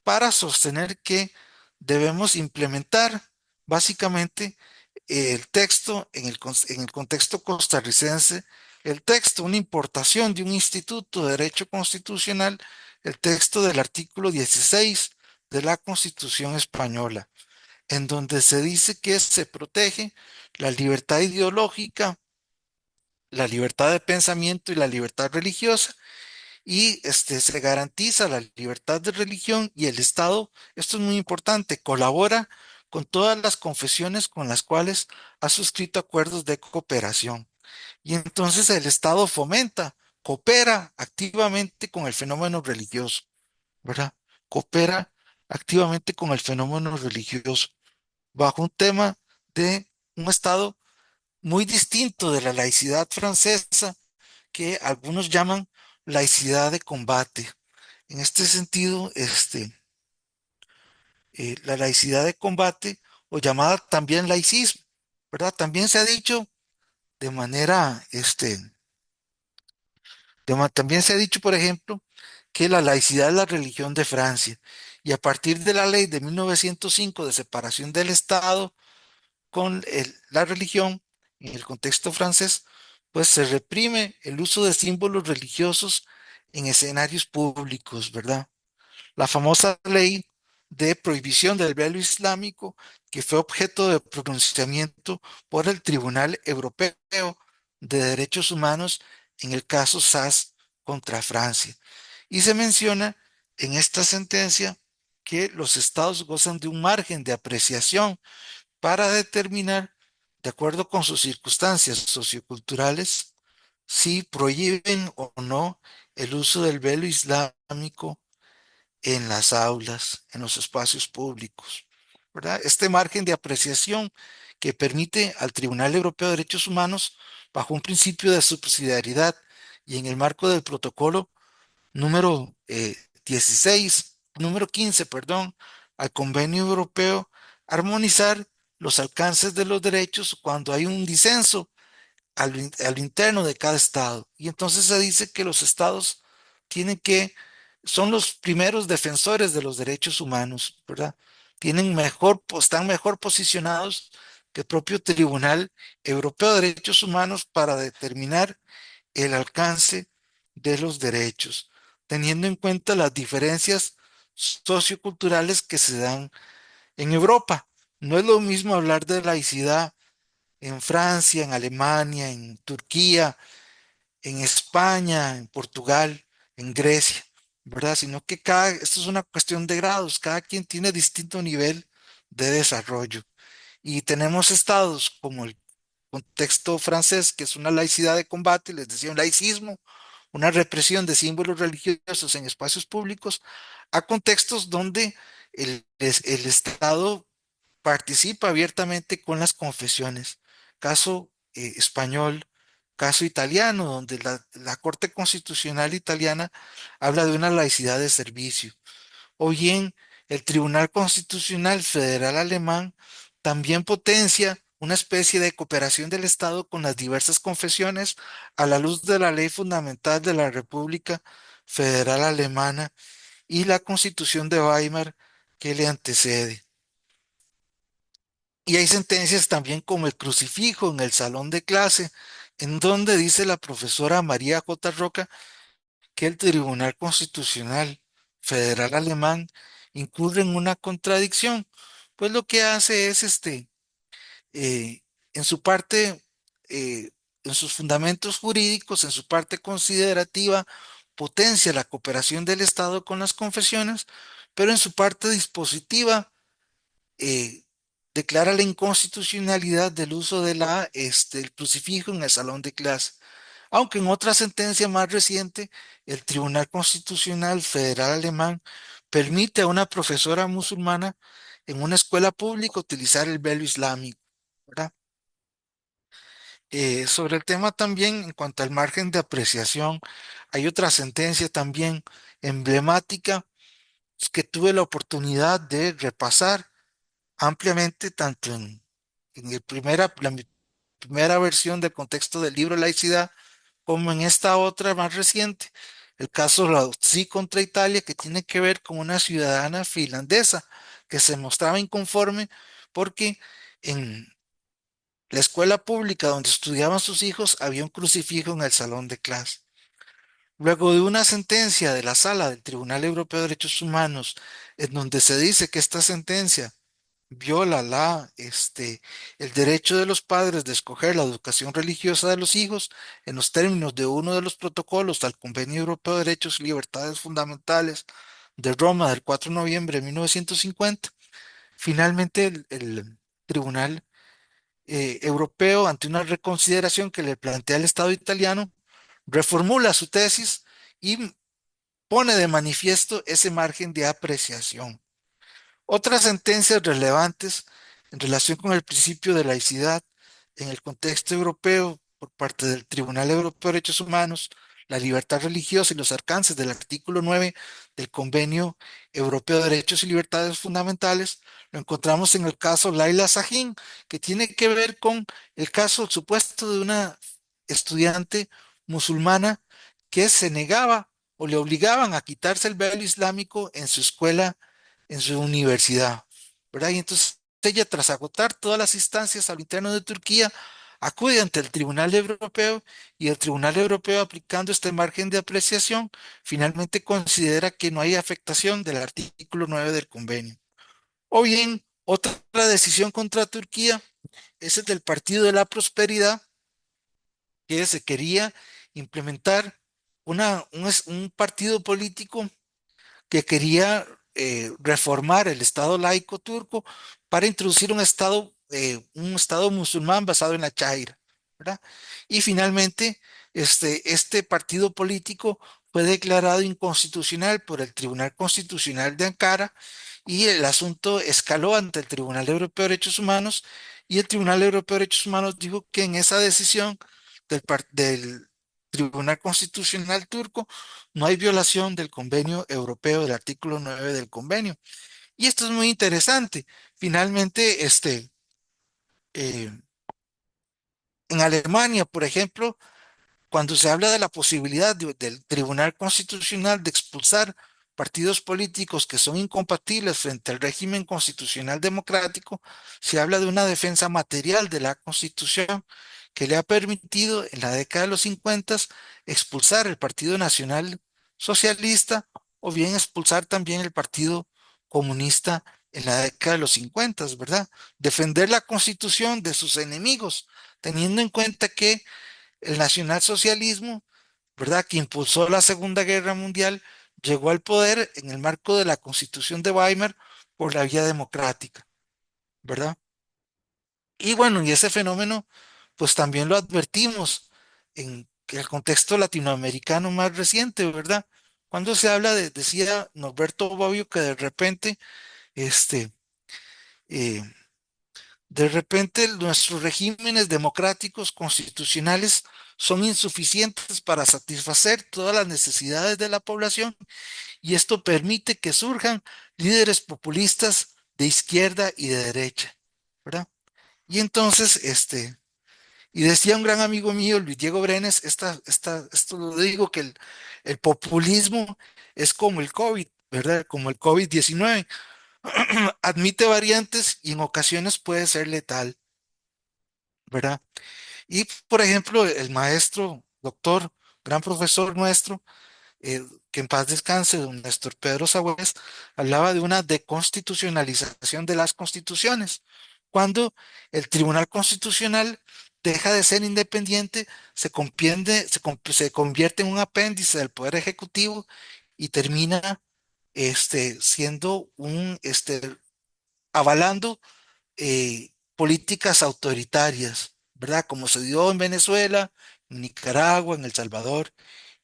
para sostener que debemos implementar básicamente el texto en el contexto costarricense, el texto, una importación de un instituto de derecho constitucional, el texto del artículo 16 de la Constitución española, en donde se dice que se protege la libertad ideológica, la libertad de pensamiento y la libertad religiosa, y se garantiza la libertad de religión y el Estado, esto es muy importante, colabora con todas las confesiones con las cuales ha suscrito acuerdos de cooperación. Y entonces el Estado coopera activamente con el fenómeno religioso, ¿verdad? Coopera activamente con el fenómeno religioso, bajo un tema de un Estado muy distinto de la laicidad francesa, que algunos llaman laicidad de combate. En este sentido, la laicidad de combate, o llamada también laicismo, ¿verdad? También se ha dicho de manera, también se ha dicho, por ejemplo, que la laicidad es la religión de Francia. y a partir de la ley de 1905 de separación del Estado con la religión, en el contexto francés, pues se reprime el uso de símbolos religiosos en escenarios públicos, ¿verdad? La famosa ley de prohibición del velo islámico, que fue objeto de pronunciamiento por el Tribunal Europeo de Derechos Humanos en el caso SAS contra Francia. Y se menciona en esta sentencia que los estados gozan de un margen de apreciación para determinar, de acuerdo con sus circunstancias socioculturales, si prohíben o no el uso del velo islámico en las aulas, en los espacios públicos, ¿verdad? Este margen de apreciación que permite al Tribunal Europeo de Derechos Humanos, bajo un principio de subsidiariedad y en el marco del protocolo número 16, número 15, perdón, al Convenio Europeo, armonizar los alcances de los derechos cuando hay un disenso al interno de cada estado. Y entonces se dice que los estados tienen que, son los primeros defensores de los derechos humanos, ¿verdad? Están mejor posicionados que el propio Tribunal Europeo de Derechos Humanos para determinar el alcance de los derechos, teniendo en cuenta las diferencias socioculturales que se dan en Europa. No es lo mismo hablar de laicidad en Francia, en Alemania, en Turquía, en España, en Portugal, en Grecia, ¿verdad? Sino que esto es una cuestión de grados, cada quien tiene distinto nivel de desarrollo. Y tenemos estados como el contexto francés, que es una laicidad de combate, les decía un laicismo, una represión de símbolos religiosos en espacios públicos, a contextos donde el Estado participa abiertamente con las confesiones. Caso español, caso italiano, donde la Corte Constitucional italiana habla de una laicidad de servicio. O bien el Tribunal Constitucional Federal Alemán también potencia una especie de cooperación del Estado con las diversas confesiones a la luz de la ley fundamental de la República Federal Alemana y la Constitución de Weimar que le antecede. Y hay sentencias también como el crucifijo en el salón de clase, en donde dice la profesora María J. Roca que el Tribunal Constitucional Federal Alemán incurre en una contradicción, pues lo que hace es eh, en su parte, en sus fundamentos jurídicos, en su parte considerativa, potencia la cooperación del Estado con las confesiones, pero en su parte dispositiva, eh, declara la inconstitucionalidad del uso el crucifijo en el salón de clase. Aunque en otra sentencia más reciente, el Tribunal Constitucional Federal Alemán permite a una profesora musulmana en una escuela pública utilizar el velo islámico, ¿verdad? Sobre el tema también, en cuanto al margen de apreciación, hay otra sentencia también emblemática que tuve la oportunidad de repasar ampliamente, tanto en la primera versión del contexto del libro Laicidad, como en esta otra más reciente, el caso Lautsi contra Italia, que tiene que ver con una ciudadana finlandesa que se mostraba inconforme porque en la escuela pública donde estudiaban sus hijos había un crucifijo en el salón de clase. Luego de una sentencia de la Sala del Tribunal Europeo de Derechos Humanos, en donde se dice que esta sentencia viola el derecho de los padres de escoger la educación religiosa de los hijos en los términos de uno de los protocolos al Convenio Europeo de Derechos y Libertades Fundamentales de Roma del 4 de noviembre de 1950. Finalmente, el Tribunal Europeo, ante una reconsideración que le plantea el Estado italiano, reformula su tesis y pone de manifiesto ese margen de apreciación. Otras sentencias relevantes en relación con el principio de laicidad en el contexto europeo por parte del Tribunal Europeo de Derechos Humanos, la libertad religiosa y los alcances del artículo 9 del Convenio Europeo de Derechos y Libertades Fundamentales, lo encontramos en el caso Laila Sahin, que tiene que ver con el caso supuesto de una estudiante musulmana que se negaba o le obligaban a quitarse el velo islámico en su escuela en su universidad, ¿verdad? Y entonces ella, tras agotar todas las instancias al interno de Turquía, acude ante el Tribunal Europeo y el Tribunal Europeo, aplicando este margen de apreciación, finalmente considera que no hay afectación del artículo 9 del convenio. O bien, otra decisión contra Turquía es el del Partido de la Prosperidad, que se quería implementar un partido político que quería reformar el Estado laico turco para introducir un estado musulmán basado en la Chaira, ¿verdad? Y finalmente, este partido político fue declarado inconstitucional por el Tribunal Constitucional de Ankara y el asunto escaló ante el Tribunal Europeo de Derechos Humanos y el Tribunal Europeo de Derechos Humanos dijo que en esa decisión del Tribunal Constitucional turco no hay violación del convenio europeo, del artículo 9 del convenio. Y esto es muy interesante. Finalmente, eh, en Alemania, por ejemplo, cuando se habla de la posibilidad del Tribunal Constitucional de expulsar partidos políticos que son incompatibles frente al régimen constitucional democrático, se habla de una defensa material de la Constitución que le ha permitido en la década de los 50 expulsar el Partido Nacional Socialista o bien expulsar también el Partido Comunista en la década de los 50, ¿verdad? Defender la Constitución de sus enemigos, teniendo en cuenta que el nacionalsocialismo, ¿verdad?, que impulsó la Segunda Guerra Mundial, llegó al poder en el marco de la Constitución de Weimar por la vía democrática, ¿verdad? Y bueno, y ese fenómeno, pues también lo advertimos en el contexto latinoamericano más reciente, ¿verdad? Cuando se habla decía Norberto Bobbio que este, eh, de repente nuestros regímenes democráticos constitucionales son insuficientes para satisfacer todas las necesidades de la población y esto permite que surjan líderes populistas de izquierda y de derecha, ¿verdad? Y entonces, y decía un gran amigo mío, Luis Diego Brenes, esto lo digo, que el populismo es como el COVID, ¿verdad? Como el COVID-19, admite variantes y en ocasiones puede ser letal, ¿verdad? Y, por ejemplo, el maestro, doctor, gran profesor nuestro, que en paz descanse, don Néstor Pedro Sagüez, hablaba de una deconstitucionalización de las constituciones. Cuando el Tribunal Constitucional deja de ser independiente, se convierte en un apéndice del Poder Ejecutivo y termina siendo avalando políticas autoritarias, ¿verdad? Como se dio en Venezuela, en Nicaragua, en El Salvador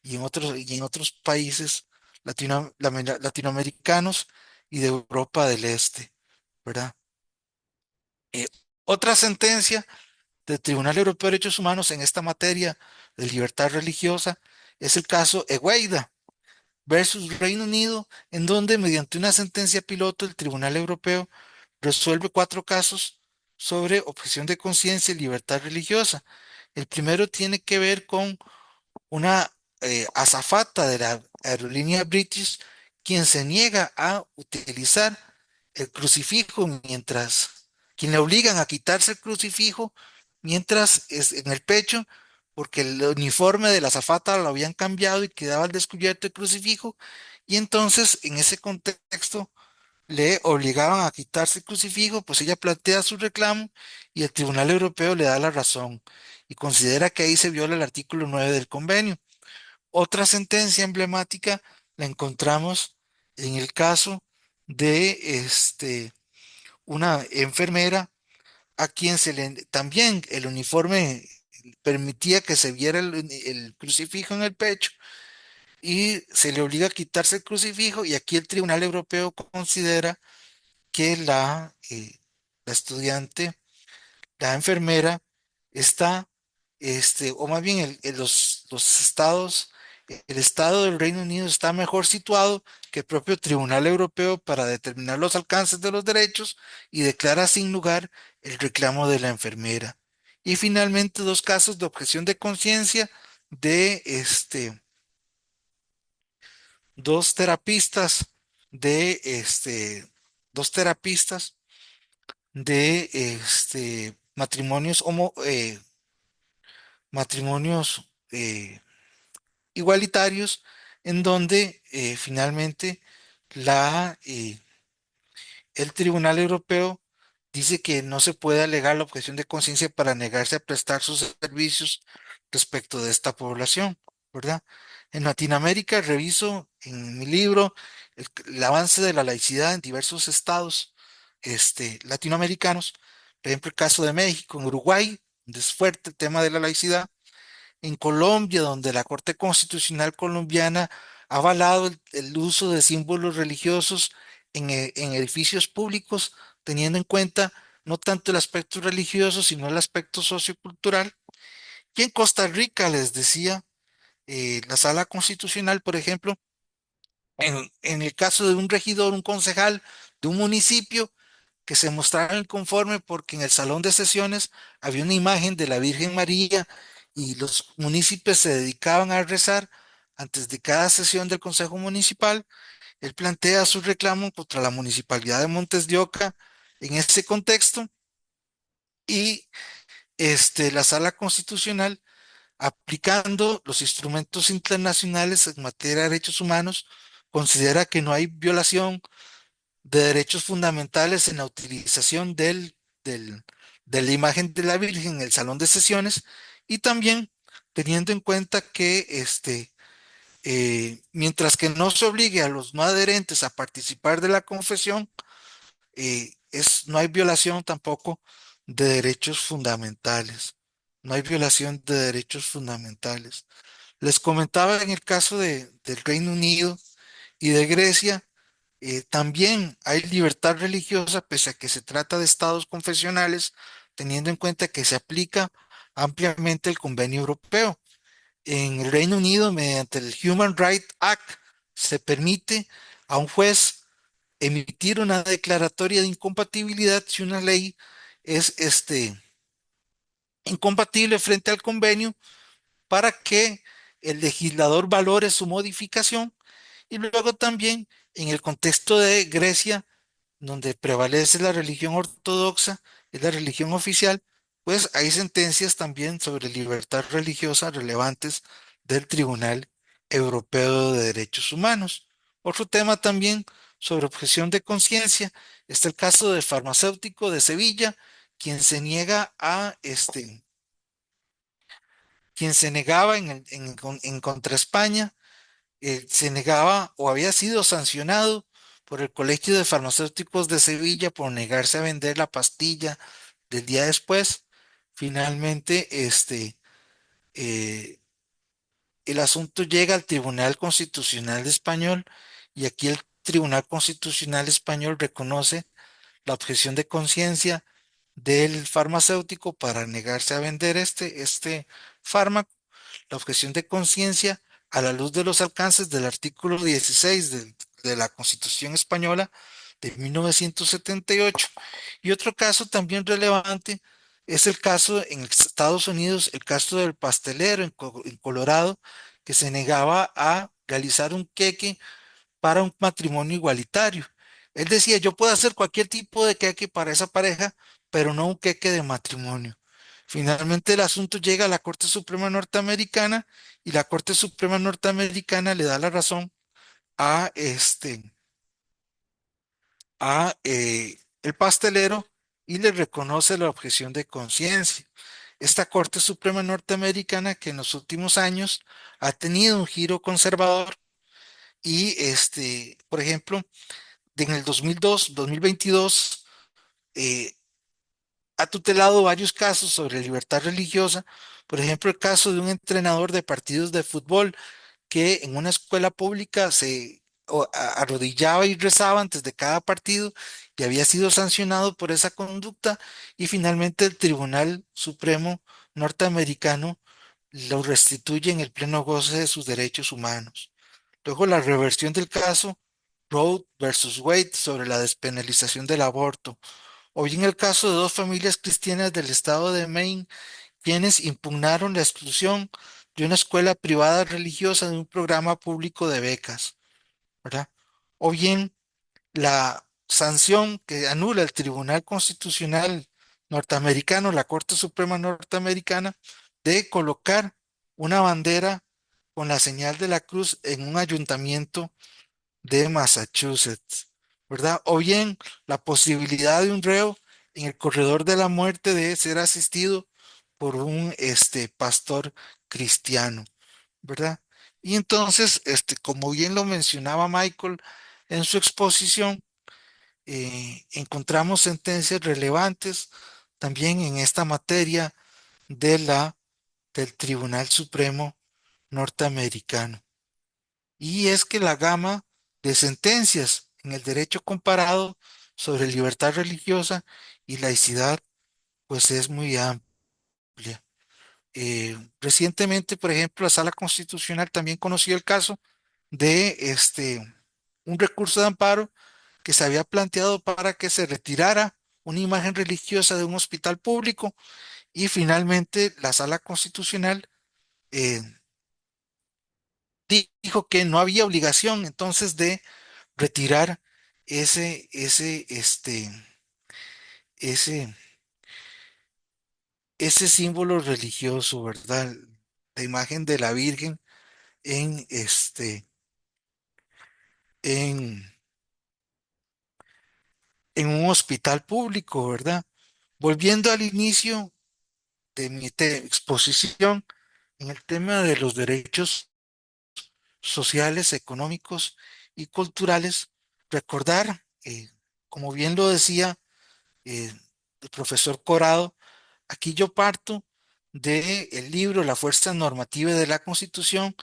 y en otros países latinoamericanos y de Europa del Este, ¿verdad? Eh, Otra sentencia del Tribunal Europeo de Derechos Humanos en esta materia de libertad religiosa es el caso Egueida versus Reino Unido, en donde mediante una sentencia piloto el Tribunal Europeo resuelve 4 casos sobre objeción de conciencia y libertad religiosa. El primero tiene que ver con una azafata de la aerolínea British, quien se niega a utilizar el crucifijo quien le obligan a quitarse el crucifijo mientras es en el pecho, porque el uniforme de la azafata lo habían cambiado y quedaba al descubierto el crucifijo, y entonces en ese contexto le obligaban a quitarse el crucifijo, pues ella plantea su reclamo y el Tribunal Europeo le da la razón y considera que ahí se viola el artículo 9 del convenio. Otra sentencia emblemática la encontramos en el caso de una enfermera a quien también el uniforme permitía que se viera el crucifijo en el pecho y se le obliga a quitarse el crucifijo y aquí el Tribunal Europeo considera que la estudiante, la enfermera, está, o más bien los estados, el estado del Reino Unido está mejor situado que el propio Tribunal Europeo para determinar los alcances de los derechos y declara sin lugar el reclamo de la enfermera. Y finalmente, 2 casos de objeción de conciencia de 2 terapistas de dos terapistas de matrimonios matrimonios igualitarios, en donde finalmente la, eh, el Tribunal Europeo dice que no se puede alegar la objeción de conciencia para negarse a prestar sus servicios respecto de esta población, ¿verdad? En Latinoamérica reviso en mi libro el avance de la laicidad en diversos estados latinoamericanos, por ejemplo, el caso de México, en Uruguay, donde es fuerte el tema de la laicidad, en Colombia, donde la Corte Constitucional colombiana ha avalado el uso de símbolos religiosos en edificios públicos, teniendo en cuenta no tanto el aspecto religioso, sino el aspecto sociocultural. Y en Costa Rica, les decía, la Sala Constitucional, por ejemplo, en el caso de un regidor, un concejal de un municipio, que se mostraron inconforme porque en el salón de sesiones había una imagen de la Virgen María y los municipios se dedicaban a rezar antes de cada sesión del Consejo Municipal. Él plantea su reclamo contra la Municipalidad de Montes de Oca en ese contexto y la Sala Constitucional, aplicando los instrumentos internacionales en materia de derechos humanos, considera que no hay violación de derechos fundamentales en la utilización del- de la imagen de la Virgen en el salón de sesiones y también teniendo en cuenta que mientras que no se obligue a los no adherentes a participar de la confesión, no hay violación tampoco de derechos fundamentales. No hay violación de derechos fundamentales. Les comentaba en el caso del Reino Unido y de Grecia, también hay libertad religiosa, pese a que se trata de estados confesionales, teniendo en cuenta que se aplica ampliamente el convenio europeo. En el Reino Unido, mediante el Human Rights Act, se permite a un juez emitir una declaratoria de incompatibilidad si una ley es incompatible frente al convenio para que el legislador valore su modificación. Y luego también en el contexto de Grecia, donde prevalece la religión ortodoxa, es la religión oficial, pues hay sentencias también sobre libertad religiosa relevantes del Tribunal Europeo de Derechos Humanos. Otro tema también sobre objeción de conciencia está el caso del farmacéutico de Sevilla, quien se niega a quien se negaba en contra España, se negaba o había sido sancionado por el Colegio de Farmacéuticos de Sevilla por negarse a vender la pastilla del día después. Finalmente, eh, el asunto llega al Tribunal Constitucional Español y aquí el Tribunal Constitucional Español reconoce la objeción de conciencia del farmacéutico para negarse a vender este fármaco, la objeción de conciencia a la luz de los alcances del artículo 16 de la Constitución Española de 1978. Y otro caso también relevante es el caso en Estados Unidos, el caso del pastelero en Colorado, que se negaba a realizar un queque para un matrimonio igualitario. Él decía, yo puedo hacer cualquier tipo de queque para esa pareja, pero no un queque de matrimonio. Finalmente el asunto llega a la Corte Suprema Norteamericana y la Corte Suprema Norteamericana le da la razón a el pastelero y le reconoce la objeción de conciencia. Esta Corte Suprema Norteamericana que en los últimos años ha tenido un giro conservador y por ejemplo, en el 2022, eh, ha tutelado varios casos sobre libertad religiosa. Por ejemplo, el caso de un entrenador de partidos de fútbol que en una escuela pública arrodillaba y rezaba antes de cada partido y había sido sancionado por esa conducta y finalmente el Tribunal Supremo norteamericano lo restituye en el pleno goce de sus derechos humanos. Luego la reversión del caso Roe versus Wade sobre la despenalización del aborto, o bien el caso de dos familias cristianas del estado de Maine, quienes impugnaron la exclusión de una escuela privada religiosa de un programa público de becas, ¿verdad? O bien la sanción que anula el Tribunal Constitucional norteamericano, la Corte Suprema norteamericana, de colocar una bandera con la señal de la cruz en un ayuntamiento de Massachusetts, ¿verdad? O bien la posibilidad de un reo en el corredor de la muerte de ser asistido por un pastor cristiano, ¿verdad? Y entonces, como bien lo mencionaba Michael en su exposición, encontramos sentencias relevantes también en esta materia de del Tribunal Supremo norteamericano. Y es que la gama de sentencias en el derecho comparado sobre libertad religiosa y laicidad, pues es muy amplia. Recientemente, por ejemplo, la Sala Constitucional también conoció el caso de un recurso de amparo que se había planteado para que se retirara una imagen religiosa de un hospital público y finalmente la Sala Constitucional eh, dijo que no había obligación entonces de retirar ese, ese, este, ese, ese símbolo religioso, ¿verdad? La imagen de la Virgen en en, en un hospital público, ¿verdad? Volviendo al inicio de mi exposición en el tema de los derechos sociales, económicos y culturales, recordar, como bien lo decía el profesor Corado, aquí yo parto del libro La fuerza normativa de la Constitución,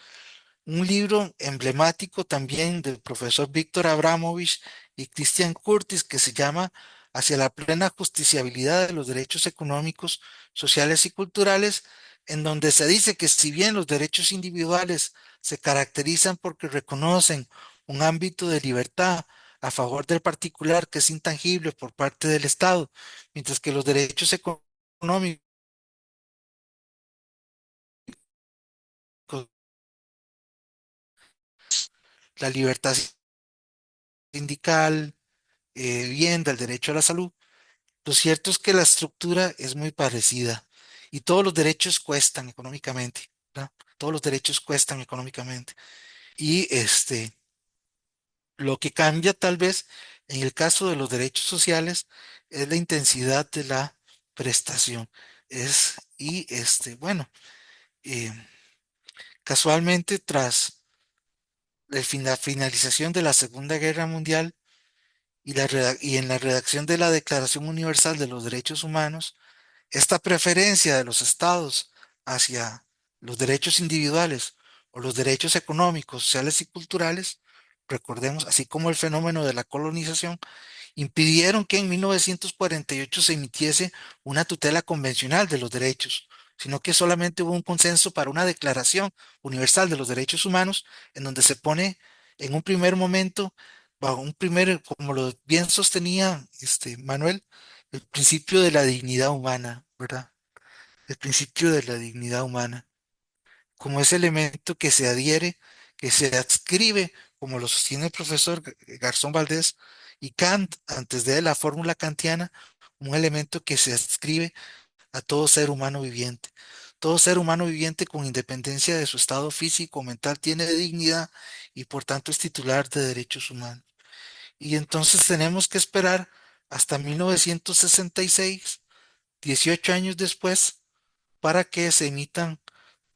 un libro emblemático también del profesor Víctor Abramovich y Christian Curtis que se llama Hacia la plena justiciabilidad de los derechos económicos, sociales y culturales, en donde se dice que si bien los derechos individuales se caracterizan porque reconocen un ámbito de libertad a favor del particular que es intangible por parte del Estado, mientras que los derechos económicos, la libertad sindical, vivienda, el derecho a la salud. Lo cierto es que la estructura es muy parecida y todos los derechos cuestan económicamente, ¿verdad? Todos los derechos cuestan económicamente. Y lo que cambia tal vez en el caso de los derechos sociales es la intensidad de la prestación. Bueno, eh, casualmente tras la finalización de la Segunda Guerra Mundial, y en la redacción de la Declaración Universal de los Derechos Humanos, esta preferencia de los estados hacia los derechos individuales o los derechos económicos, sociales y culturales, recordemos, así como el fenómeno de la colonización, impidieron que en 1948 se emitiese una tutela convencional de los derechos, sino que solamente hubo un consenso para una Declaración Universal de los Derechos Humanos, en donde se pone en un primer momento, bajo un primer, como lo bien sostenía Manuel, el principio de la dignidad humana, ¿verdad? El principio de la dignidad humana como ese elemento que se adhiere, que se adscribe, como lo sostiene el profesor Garzón Valdés y Kant, antes de la fórmula kantiana, un elemento que se adscribe a todo ser humano viviente. Todo ser humano viviente con independencia de su estado físico o mental tiene dignidad y por tanto es titular de derechos humanos. Y entonces tenemos que esperar hasta 1966, 18 años después, para que se emitan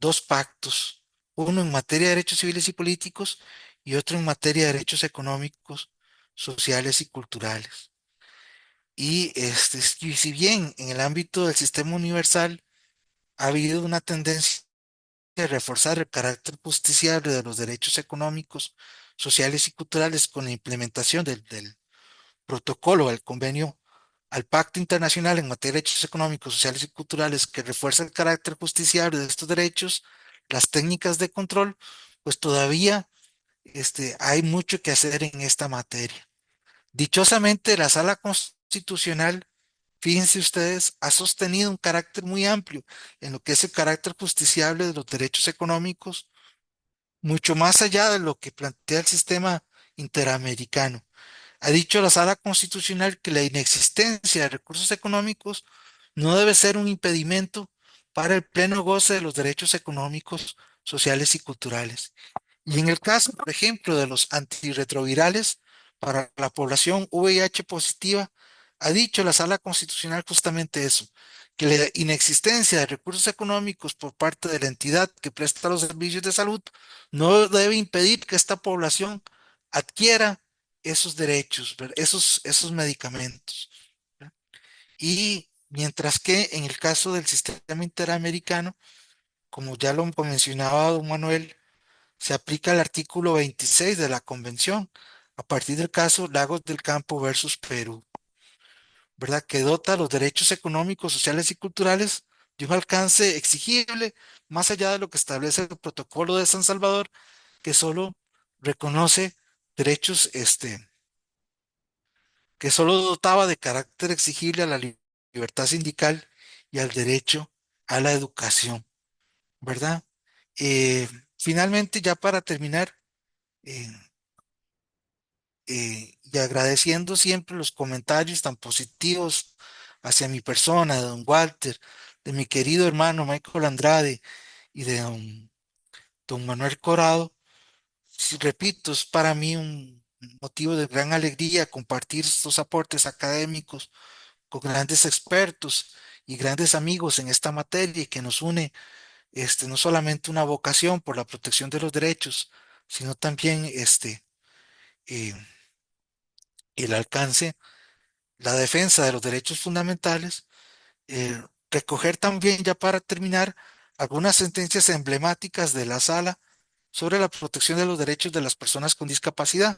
dos pactos, uno en materia de derechos civiles y políticos y otro en materia de derechos económicos, sociales y culturales. Y si bien en el ámbito del sistema universal ha habido una tendencia a reforzar el carácter justiciable de los derechos económicos, sociales y culturales con la implementación del protocolo, al convenio, al Pacto Internacional en materia de derechos económicos, sociales y culturales que refuerza el carácter justiciable de estos derechos, las técnicas de control, pues todavía hay mucho que hacer en esta materia. Dichosamente, la Sala Constitucional, fíjense ustedes, ha sostenido un carácter muy amplio en lo que es el carácter justiciable de los derechos económicos, mucho más allá de lo que plantea el sistema interamericano. Ha dicho la Sala Constitucional que la inexistencia de recursos económicos no debe ser un impedimento para el pleno goce de los derechos económicos, sociales y culturales. Y en el caso, por ejemplo, de los antirretrovirales para la población VIH positiva, ha dicho la Sala Constitucional justamente eso, que la inexistencia de recursos económicos por parte de la entidad que presta los servicios de salud no debe impedir que esta población adquiera esos derechos, esos medicamentos. ¿Verdad? Y mientras que en el caso del sistema interamericano, como ya lo mencionaba don Manuel, se aplica el artículo 26 de la Convención a partir del caso Lagos del Campo versus Perú, ¿verdad? Que dota los derechos económicos, sociales y culturales de un alcance exigible más allá de lo que establece el Protocolo de San Salvador, que solo reconoce derechos, que solo dotaba de carácter exigible a la libertad sindical y al derecho a la educación, ¿verdad? Eh, Finalmente, ya para terminar, eh, y agradeciendo siempre los comentarios tan positivos hacia mi persona, de don Walter, de mi querido hermano Michael Andrade y de don Manuel Corado. Sí, repito, es para mí un motivo de gran alegría compartir estos aportes académicos con grandes expertos y grandes amigos en esta materia y que nos une no solamente una vocación por la protección de los derechos, sino también eh, el alcance, la defensa de los derechos fundamentales. Recoger también, ya para terminar, algunas sentencias emblemáticas de la sala sobre la protección de los derechos de las personas con discapacidad,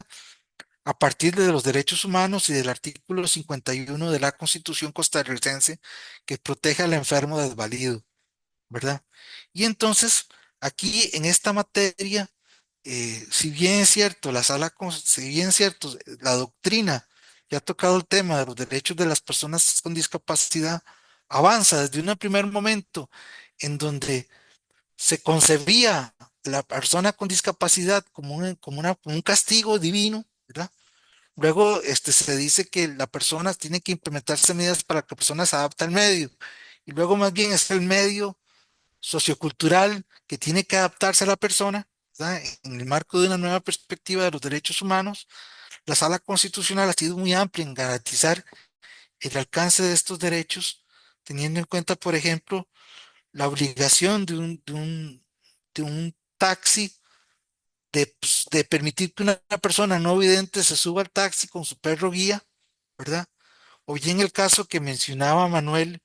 a partir de los derechos humanos y del artículo 51 de la Constitución costarricense que protege al enfermo desvalido, ¿verdad? Y entonces, aquí en esta materia, si bien es cierto, si bien es cierto, la doctrina que ha tocado el tema de los derechos de las personas con discapacidad, avanza desde un primer momento en donde se concebía la persona con discapacidad como un castigo divino, ¿verdad? Luego, se dice que la persona tiene que implementarse medidas para que la persona se adapte al medio. Y luego más bien es el medio sociocultural que tiene que adaptarse a la persona, ¿verdad? En el marco de una nueva perspectiva de los derechos humanos. La Sala Constitucional ha sido muy amplia en garantizar el alcance de estos derechos, teniendo en cuenta, por ejemplo, la obligación de un taxi de permitir que una persona no vidente se suba al taxi con su perro guía, ¿verdad? O bien el caso que mencionaba Manuel,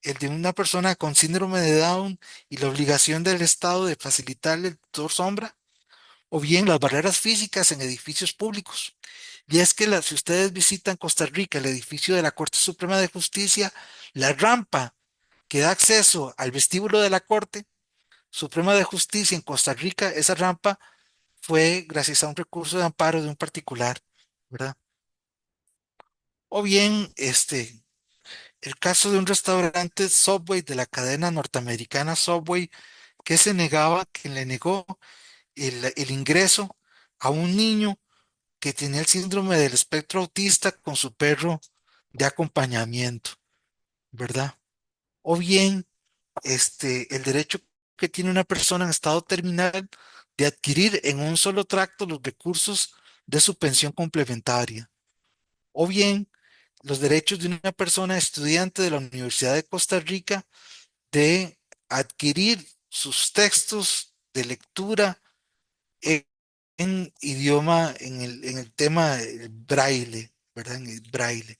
el de una persona con síndrome de Down y la obligación del Estado de facilitarle el tutor sombra, o bien las barreras físicas en edificios públicos. Y es que si ustedes visitan Costa Rica, el edificio de la Corte Suprema de Justicia, la rampa que da acceso al vestíbulo de la Corte Suprema de Justicia en Costa Rica, esa rampa fue gracias a un recurso de amparo de un particular, ¿verdad? O bien, el caso de un restaurante Subway de la cadena norteamericana Subway que le negó el ingreso a un niño que tenía el síndrome del espectro autista con su perro de acompañamiento, ¿verdad? O bien, el derecho que tiene una persona en estado terminal de adquirir en un solo tracto los recursos de su pensión complementaria. O bien, los derechos de una persona estudiante de la Universidad de Costa Rica de adquirir sus textos de lectura en, en idioma, en el tema braille, ¿verdad? En el braille.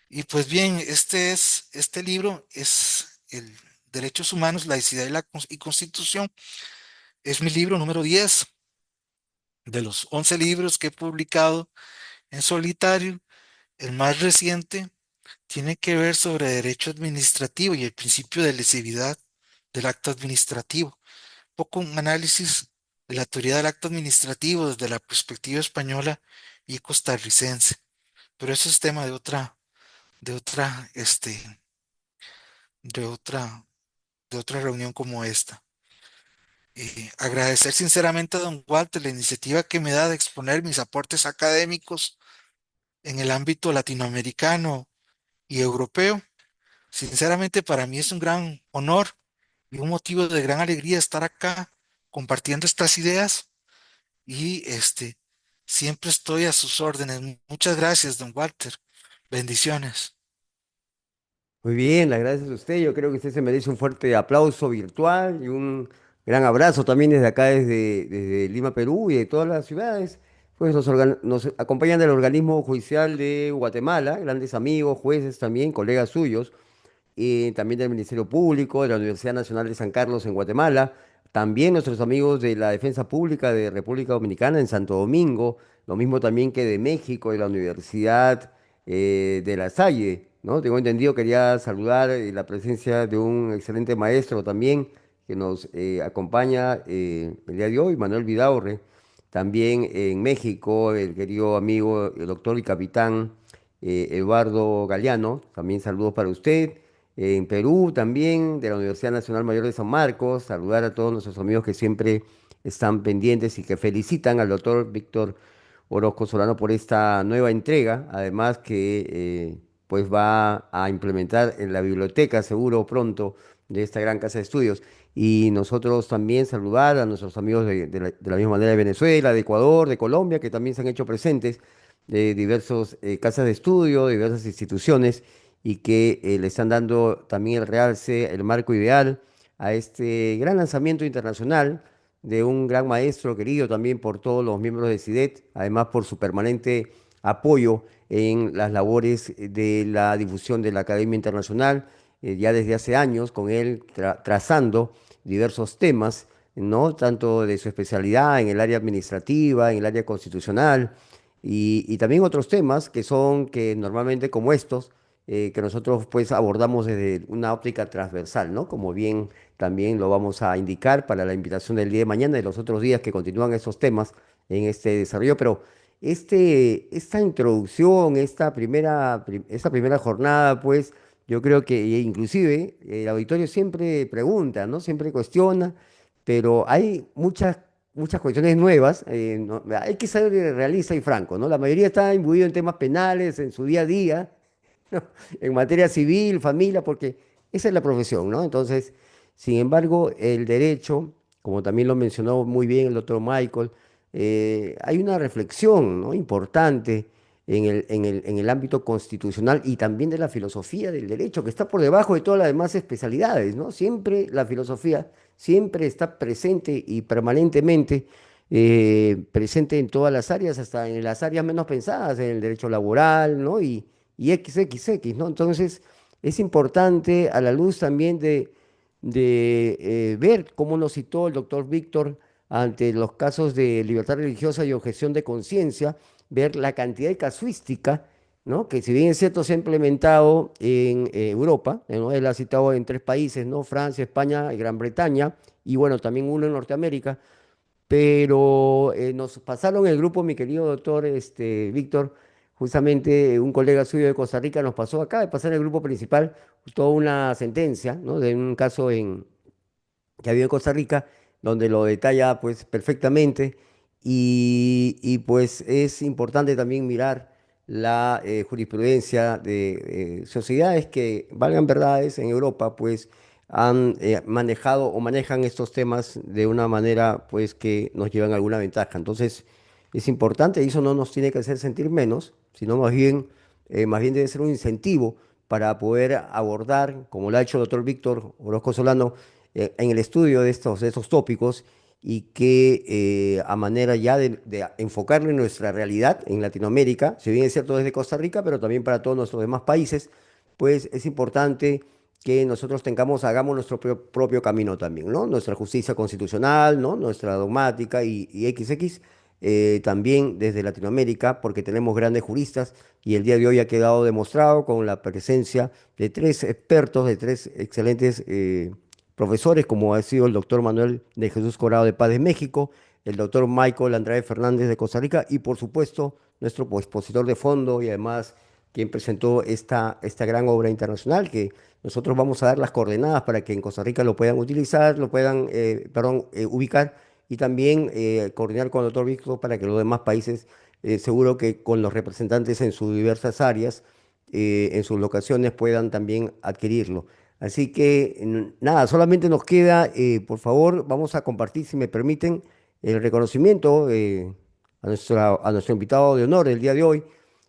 Y pues bien, este libro es el Derechos Humanos, Laicidad y Constitución. Es mi libro número 10 de los 11 libros que he publicado en solitario. El más reciente tiene que ver sobre derecho administrativo y el principio de lesividad del acto administrativo. Poco un análisis de la teoría del acto administrativo desde la perspectiva española y costarricense. Pero eso es tema de otra, de otra, de otra reunión como esta. Agradecer sinceramente a don Walter la iniciativa que me da de exponer mis aportes académicos en el ámbito latinoamericano y europeo. Sinceramente, para mí es un gran honor y un motivo de gran alegría estar acá compartiendo estas ideas y siempre estoy a sus órdenes. Muchas gracias, don Walter. Bendiciones. Muy bien, las gracias a usted. Yo creo que usted se merece un fuerte aplauso virtual y un gran abrazo también desde acá, desde Lima, Perú y de todas las ciudades. Pues nos acompañan del organismo judicial de Guatemala, grandes amigos, jueces también, colegas suyos y también del Ministerio Público, de la Universidad Nacional de San Carlos en Guatemala, también nuestros amigos de la Defensa Pública de República Dominicana en Santo Domingo, lo mismo también que de México, de la Universidad de La Salle, ¿no? Tengo entendido, quería saludar la presencia de un excelente maestro también que nos acompaña el día de hoy, Manuel Vidaurre, también en México, el querido amigo, el doctor y capitán Eduardo Galeano, también saludos para usted. En Perú también, de la Universidad Nacional Mayor de San Marcos, saludar a todos nuestros amigos que siempre están pendientes y que felicitan al doctor Víctor Orozco Solano por esta nueva entrega, además que pues va a implementar en la biblioteca seguro pronto de esta gran casa de estudios. Y nosotros también saludar a nuestros amigos de la misma manera de Venezuela, de Ecuador, de Colombia, que también se han hecho presentes, de diversas casas de estudio, de diversas instituciones y que le están dando también el realce, el marco ideal a este gran lanzamiento internacional de un gran maestro querido también por todos los miembros de CIDET, además por su permanente apoyo en las labores de la difusión de la Academia Internacional, ya desde hace años, con él trazando diversos temas, ¿no? Tanto de su especialidad en el área administrativa, en el área constitucional, y también otros temas que son que normalmente como estos, que nosotros pues abordamos desde una óptica transversal, ¿no? Como bien también lo vamos a indicar para la invitación del día de mañana y los otros días que continúan esos temas en este desarrollo. Pero esta introducción, esta primera jornada, pues yo creo que inclusive el auditorio siempre pregunta, ¿no? Siempre cuestiona, pero hay muchas cuestiones nuevas. Hay que ser realista y franco, ¿no? La mayoría está imbuido en temas penales en su día a día, ¿no? En materia civil, familia, porque esa es la profesión, ¿no? Entonces, sin embargo, el derecho, como también lo mencionó muy bien el doctor Michael, hay una reflexión, ¿no? Importante en el ámbito constitucional y también de la filosofía del derecho, que está por debajo de todas las demás especialidades, ¿no? Siempre la filosofía siempre está presente y permanentemente presente en todas las áreas, hasta en las áreas menos pensadas, en el derecho laboral, ¿no? Y XXX, ¿no? Entonces, es importante a la luz también de ver cómo nos citó el doctor Víctor ante los casos de libertad religiosa y objeción de conciencia, ver la cantidad de casuística, ¿no? Que si bien es cierto se ha implementado en Europa, ¿no? Él ha citado en 3 países, ¿no? Francia, España y Gran Bretaña, y bueno, también uno en Norteamérica, pero nos pasaron el grupo, mi querido doctor Víctor, justamente un colega suyo de Costa Rica nos pasó acá de pasar el grupo principal toda una sentencia, ¿no? De un caso que había en Costa Rica, donde lo detalla pues perfectamente y, pues es importante también mirar la jurisprudencia de sociedades que, valgan verdades, en Europa pues han manejado o manejan estos temas de una manera pues que nos llevan alguna ventaja. Entonces es importante y eso no nos tiene que hacer sentir menos, sino más bien debe ser un incentivo para poder abordar, como lo ha hecho el doctor Víctor Orozco Solano, en el estudio de estos tópicos y que a manera ya de enfocarle nuestra realidad en Latinoamérica, si bien es cierto desde Costa Rica, pero también para todos nuestros demás países, pues es importante que nosotros hagamos nuestro propio camino también, ¿no? Nuestra justicia constitucional, ¿no? Nuestra dogmática y XX, también desde Latinoamérica, porque tenemos grandes juristas y el día de hoy ha quedado demostrado con la presencia de 3 expertos, de 3 excelentes profesores, como ha sido el doctor Manuel de Jesús Corado de Paz de México, el doctor Michael Andrade Fernández de Costa Rica y por supuesto nuestro expositor de fondo y además quien presentó esta gran obra internacional que Nosotros vamos a dar las coordenadas para que en Costa Rica lo puedan utilizar, lo puedan, perdón, ubicar y también coordinar con el doctor Víctor para que los demás países, seguro que con los representantes en sus diversas áreas, en sus locaciones, puedan también adquirirlo. Así que nada, solamente nos queda, por favor, vamos a compartir, si me permiten, el reconocimiento a nuestro invitado de honor del día de hoy.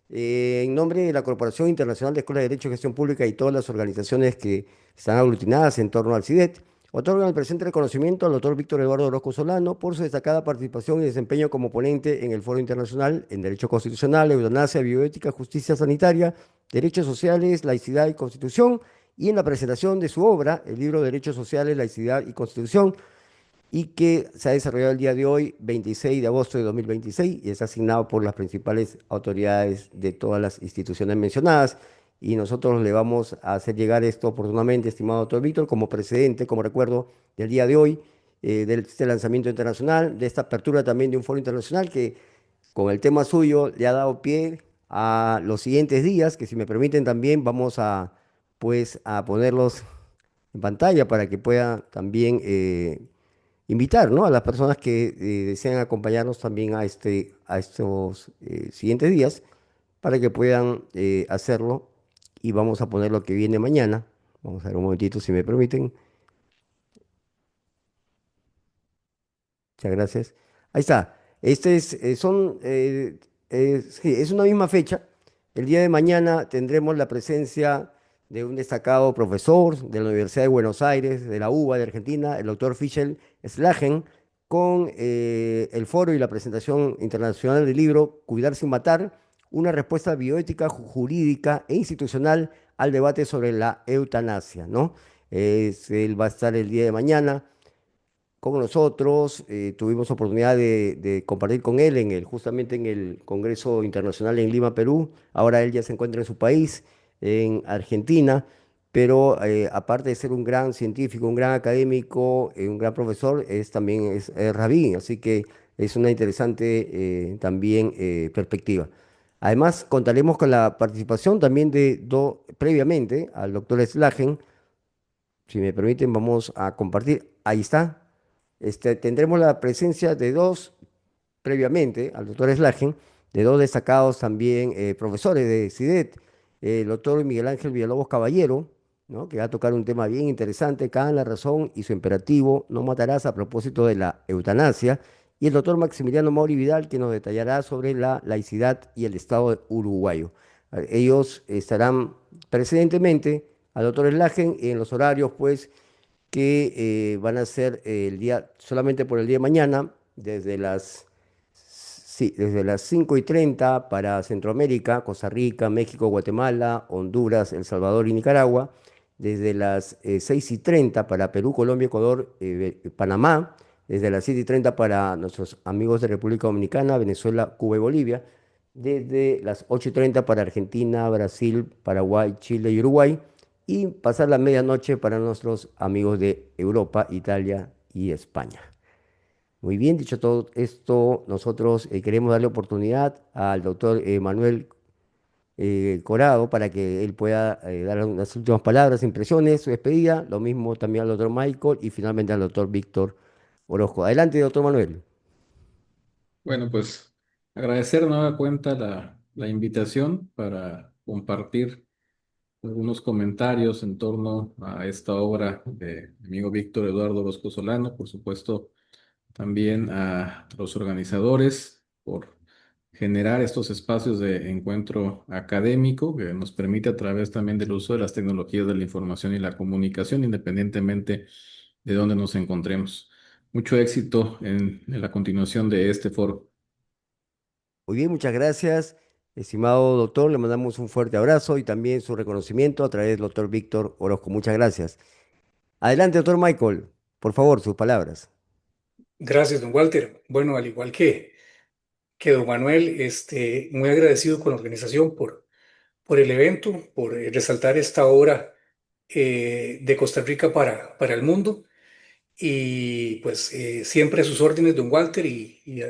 En nombre de la Corporación Internacional de Escuelas de Derecho y Gestión Pública y todas las organizaciones que están aglutinadas en torno al CIDET, otorgan el presente reconocimiento al doctor Víctor Eduardo Orozco Solano por su destacada participación y desempeño como ponente en el Foro Internacional en Derecho Constitucional, Eutanasia, Bioética, Justicia Sanitaria, Derechos Sociales, Laicidad y Constitución, y en la presentación de su obra, el libro Derechos Sociales, Laicidad y Constitución, y que se ha desarrollado el día de hoy, 26 de agosto de 2026, y es asignado por las principales autoridades de todas las instituciones mencionadas. Y nosotros le vamos a hacer llegar esto oportunamente, estimado doctor Víctor, como precedente, como recuerdo del día de hoy, de este lanzamiento internacional, de esta apertura también de un foro internacional que con el tema suyo le ha dado pie a los siguientes días, que si me permiten también vamos a, pues, a ponerlos en pantalla para que pueda también invitar, ¿no?, a las personas que desean acompañarnos también a estos siguientes días para que puedan hacerlo. Y vamos a poner lo que viene mañana. Vamos a ver un momentito, si me permiten. Muchas gracias. Ahí está. Sí, es una misma fecha. El día de mañana tendremos la presencia de un destacado profesor de la Universidad de Buenos Aires, de la UBA de Argentina, el doctor Fischel Slagen, con el foro y la presentación internacional del libro Cuidar sin matar, una respuesta bioética, jurídica e institucional al debate sobre la eutanasia, ¿no? Él va a estar el día de mañana con nosotros. Tuvimos oportunidad de compartir con él justamente en el Congreso Internacional en Lima, Perú. Ahora él ya se encuentra en su país, en Argentina, pero aparte de ser un gran científico, un gran académico, un gran profesor, también es rabí, así que es una interesante también perspectiva. Además, contaremos con la participación también previamente al doctor Slagen. Si me permiten, vamos a compartir. Ahí está. Tendremos la presencia de dos, previamente, al doctor Slagen, de dos destacados también profesores de CIDET, el doctor Miguel Ángel Villalobos Caballero, ¿no?, que va a tocar un tema bien interesante, cada la razón y su imperativo, no matarás, a propósito de la eutanasia, y el doctor Maximiliano Mauri Vidal, que nos detallará sobre la laicidad y el Estado uruguayo. Ellos estarán precedentemente al doctor Slagen en los horarios, pues, que van a ser solamente por el día de mañana, desde las 5:30 para Centroamérica, Costa Rica, México, Guatemala, Honduras, El Salvador y Nicaragua, desde las 6:30 para Perú, Colombia, Ecuador, Panamá, desde las 7:30 para nuestros amigos de República Dominicana, Venezuela, Cuba y Bolivia, desde las 8:30 para Argentina, Brasil, Paraguay, Chile y Uruguay, y pasar la medianoche para nuestros amigos de Europa, Italia y España. Muy bien, dicho todo esto, nosotros queremos darle oportunidad al doctor Manuel Corado para que él pueda dar unas últimas palabras, impresiones, su despedida, lo mismo también al doctor Michael y finalmente al doctor Víctor Orozco. Adelante, doctor Manuel. Bueno, pues agradecer de nueva cuenta la invitación para compartir algunos comentarios en torno a esta obra de mi amigo Víctor Eduardo Orozco Solano, por supuesto también a los organizadores por generar estos espacios de encuentro académico que nos permite a través también del uso de las tecnologías de la información y la comunicación, independientemente de dónde nos encontremos. Mucho éxito en la continuación de este foro. Muy bien, muchas gracias. Estimado doctor, le mandamos un fuerte abrazo y también su reconocimiento a través del doctor Víctor Orozco. Muchas gracias. Adelante, doctor Michael. Por favor, sus palabras. Gracias, don Walter. Bueno, al igual que don Manuel, muy agradecido con la organización por el evento, por resaltar esta obra de Costa Rica para el mundo. Y pues siempre a sus órdenes, don Walter, y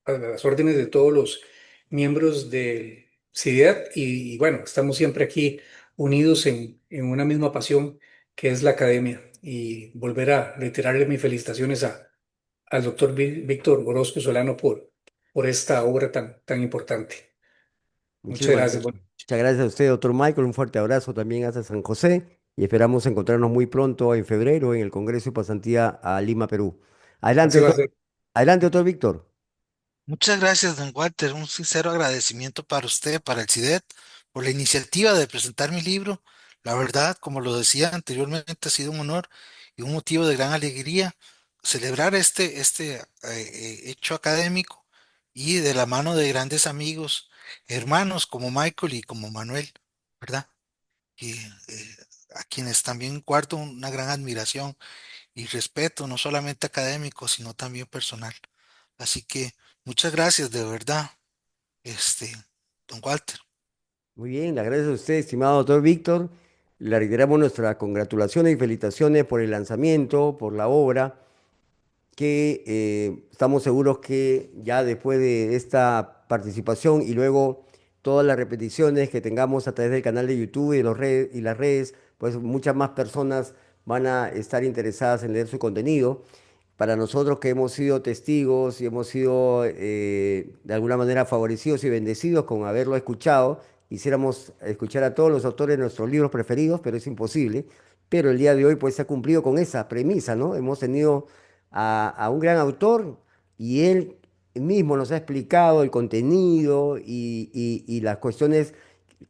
a las órdenes de todos los miembros del CIDEAT. Y bueno, estamos siempre aquí unidos en una misma pasión que es la academia. Y volver a reiterarle mis felicitaciones al doctor Víctor Orozco Solano por esta obra tan importante. Muchas Muchísimas gracias. gracias. Bueno, Muchas gracias a usted, doctor Michael. Un fuerte abrazo también hasta San José y esperamos encontrarnos muy pronto en febrero en el Congreso y Pasantía a Lima, Perú. así Adelante, va a doctor. ser. Adelante, doctor Víctor. Muchas gracias, don Walter. Un sincero agradecimiento para usted, para el CIDET, por la iniciativa de presentar mi libro. La verdad, como lo decía anteriormente, ha sido un honor y un motivo de gran alegría celebrar este hecho académico y de la mano de grandes amigos, hermanos como Michael y como Manuel, ¿verdad? Y a quienes también guardo una gran admiración y respeto, no solamente académico, sino también personal. Así que muchas gracias de verdad, este, don Walter. Muy bien, le agradezco a usted, estimado doctor Víctor. Le reiteramos nuestras congratulaciones y felicitaciones por el lanzamiento, por la obra, que estamos seguros que ya después de esta participación y luego todas las repeticiones que tengamos a través del canal de YouTube y, y las redes, pues muchas más personas van a estar interesadas en leer su contenido. Para nosotros que hemos sido testigos y hemos sido de alguna manera favorecidos y bendecidos con haberlo escuchado, quisiéramos escuchar a todos los autores de nuestros libros preferidos, pero es imposible. Pero el día de hoy pues se ha cumplido con esa premisa, ¿no? Hemos tenido a un gran autor y él mismo nos ha explicado el contenido y las cuestiones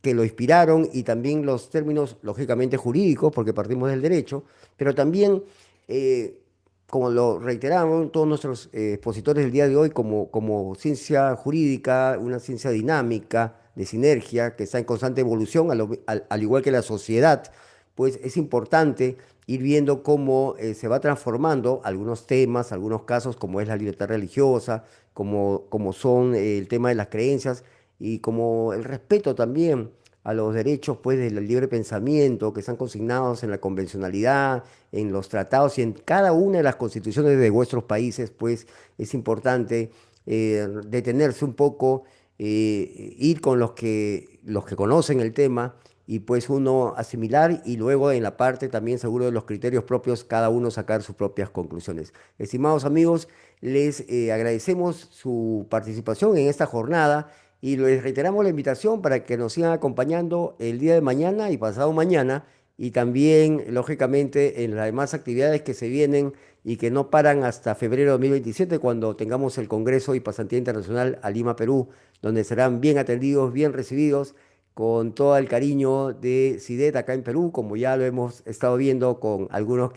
que lo inspiraron y también los términos lógicamente jurídicos, porque partimos del derecho, pero también, eh, como lo reiteramos todos nuestros expositores del día de hoy, como ciencia jurídica, una ciencia dinámica, de sinergia, que está en constante evolución, al igual que la sociedad, pues es importante ir viendo cómo se va transformando algunos temas, algunos casos, como es la libertad religiosa, como son el tema de las creencias y como el respeto también a los derechos pues, del libre pensamiento que están consignados en la convencionalidad, en los tratados y en cada una de las constituciones de vuestros países, pues es importante detenerse un poco, ir con los que conocen el tema y pues uno asimilar y luego en la parte también seguro de los criterios propios, cada uno sacar sus propias conclusiones. Estimados amigos, les agradecemos su participación en esta jornada y les reiteramos la invitación para que nos sigan acompañando el día de mañana y pasado mañana y también, lógicamente, en las demás actividades que se vienen y que no paran hasta febrero de 2027, cuando tengamos el Congreso y Pasantía Internacional a Lima, Perú, donde serán bien atendidos, bien recibidos con todo el cariño de CIDET acá en Perú, como ya lo hemos estado viendo con algunos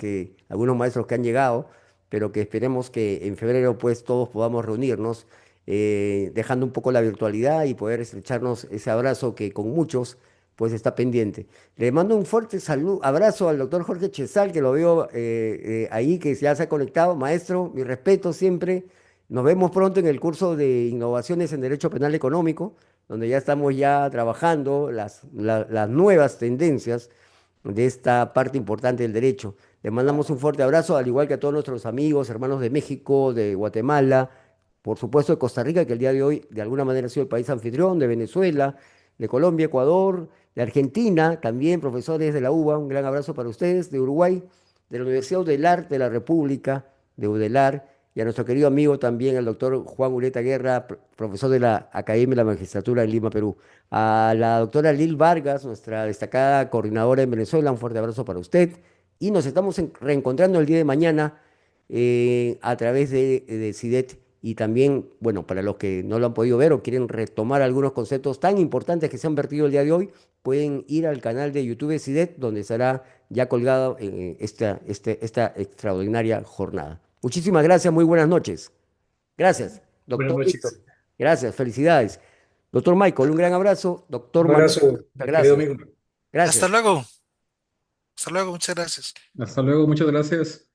maestros que han llegado, pero que esperemos que en febrero pues todos podamos reunirnos, dejando un poco la virtualidad y poder estrecharnos ese abrazo que con muchos pues está pendiente. Le mando un fuerte saludo, abrazo al doctor Jorge Chesal, que lo veo ahí, que ya se ha conectado. Maestro, mi respeto siempre. Nos vemos pronto en el curso de innovaciones en Derecho Penal Económico, donde ya estamos ya trabajando las nuevas tendencias de esta parte importante del derecho. Le mandamos un fuerte abrazo, al igual que a todos nuestros amigos, hermanos de México, de Guatemala, por supuesto de Costa Rica, que el día de hoy de alguna manera ha sido el país anfitrión, de Venezuela, de Colombia, Ecuador, de Argentina, también profesores de la UBA, un gran abrazo para ustedes, de Uruguay, de la Universidad UDELAR de la República, de UDELAR, y a nuestro querido amigo también, el doctor Juan Ureta Guerra, profesor de la Academia de la Magistratura en Lima, Perú. A la doctora Lil Vargas, nuestra destacada coordinadora en Venezuela, un fuerte abrazo para usted. Y nos estamos reencontrando el día de mañana a través de CIDET y también, bueno, para los que no lo han podido ver o quieren retomar algunos conceptos tan importantes que se han vertido el día de hoy, pueden ir al canal de YouTube de CIDET, donde estará ya colgado esta extraordinaria jornada. Muchísimas gracias, muy buenas noches. Gracias, Buenas doctor Víctor. noches. Gracias, felicidades. Doctor Michael, un gran abrazo. Doctor Un Manuel, abrazo, muchas querido gracias. amigo. Hasta Gracias. luego, hasta luego, muchas gracias. Hasta luego, muchas gracias.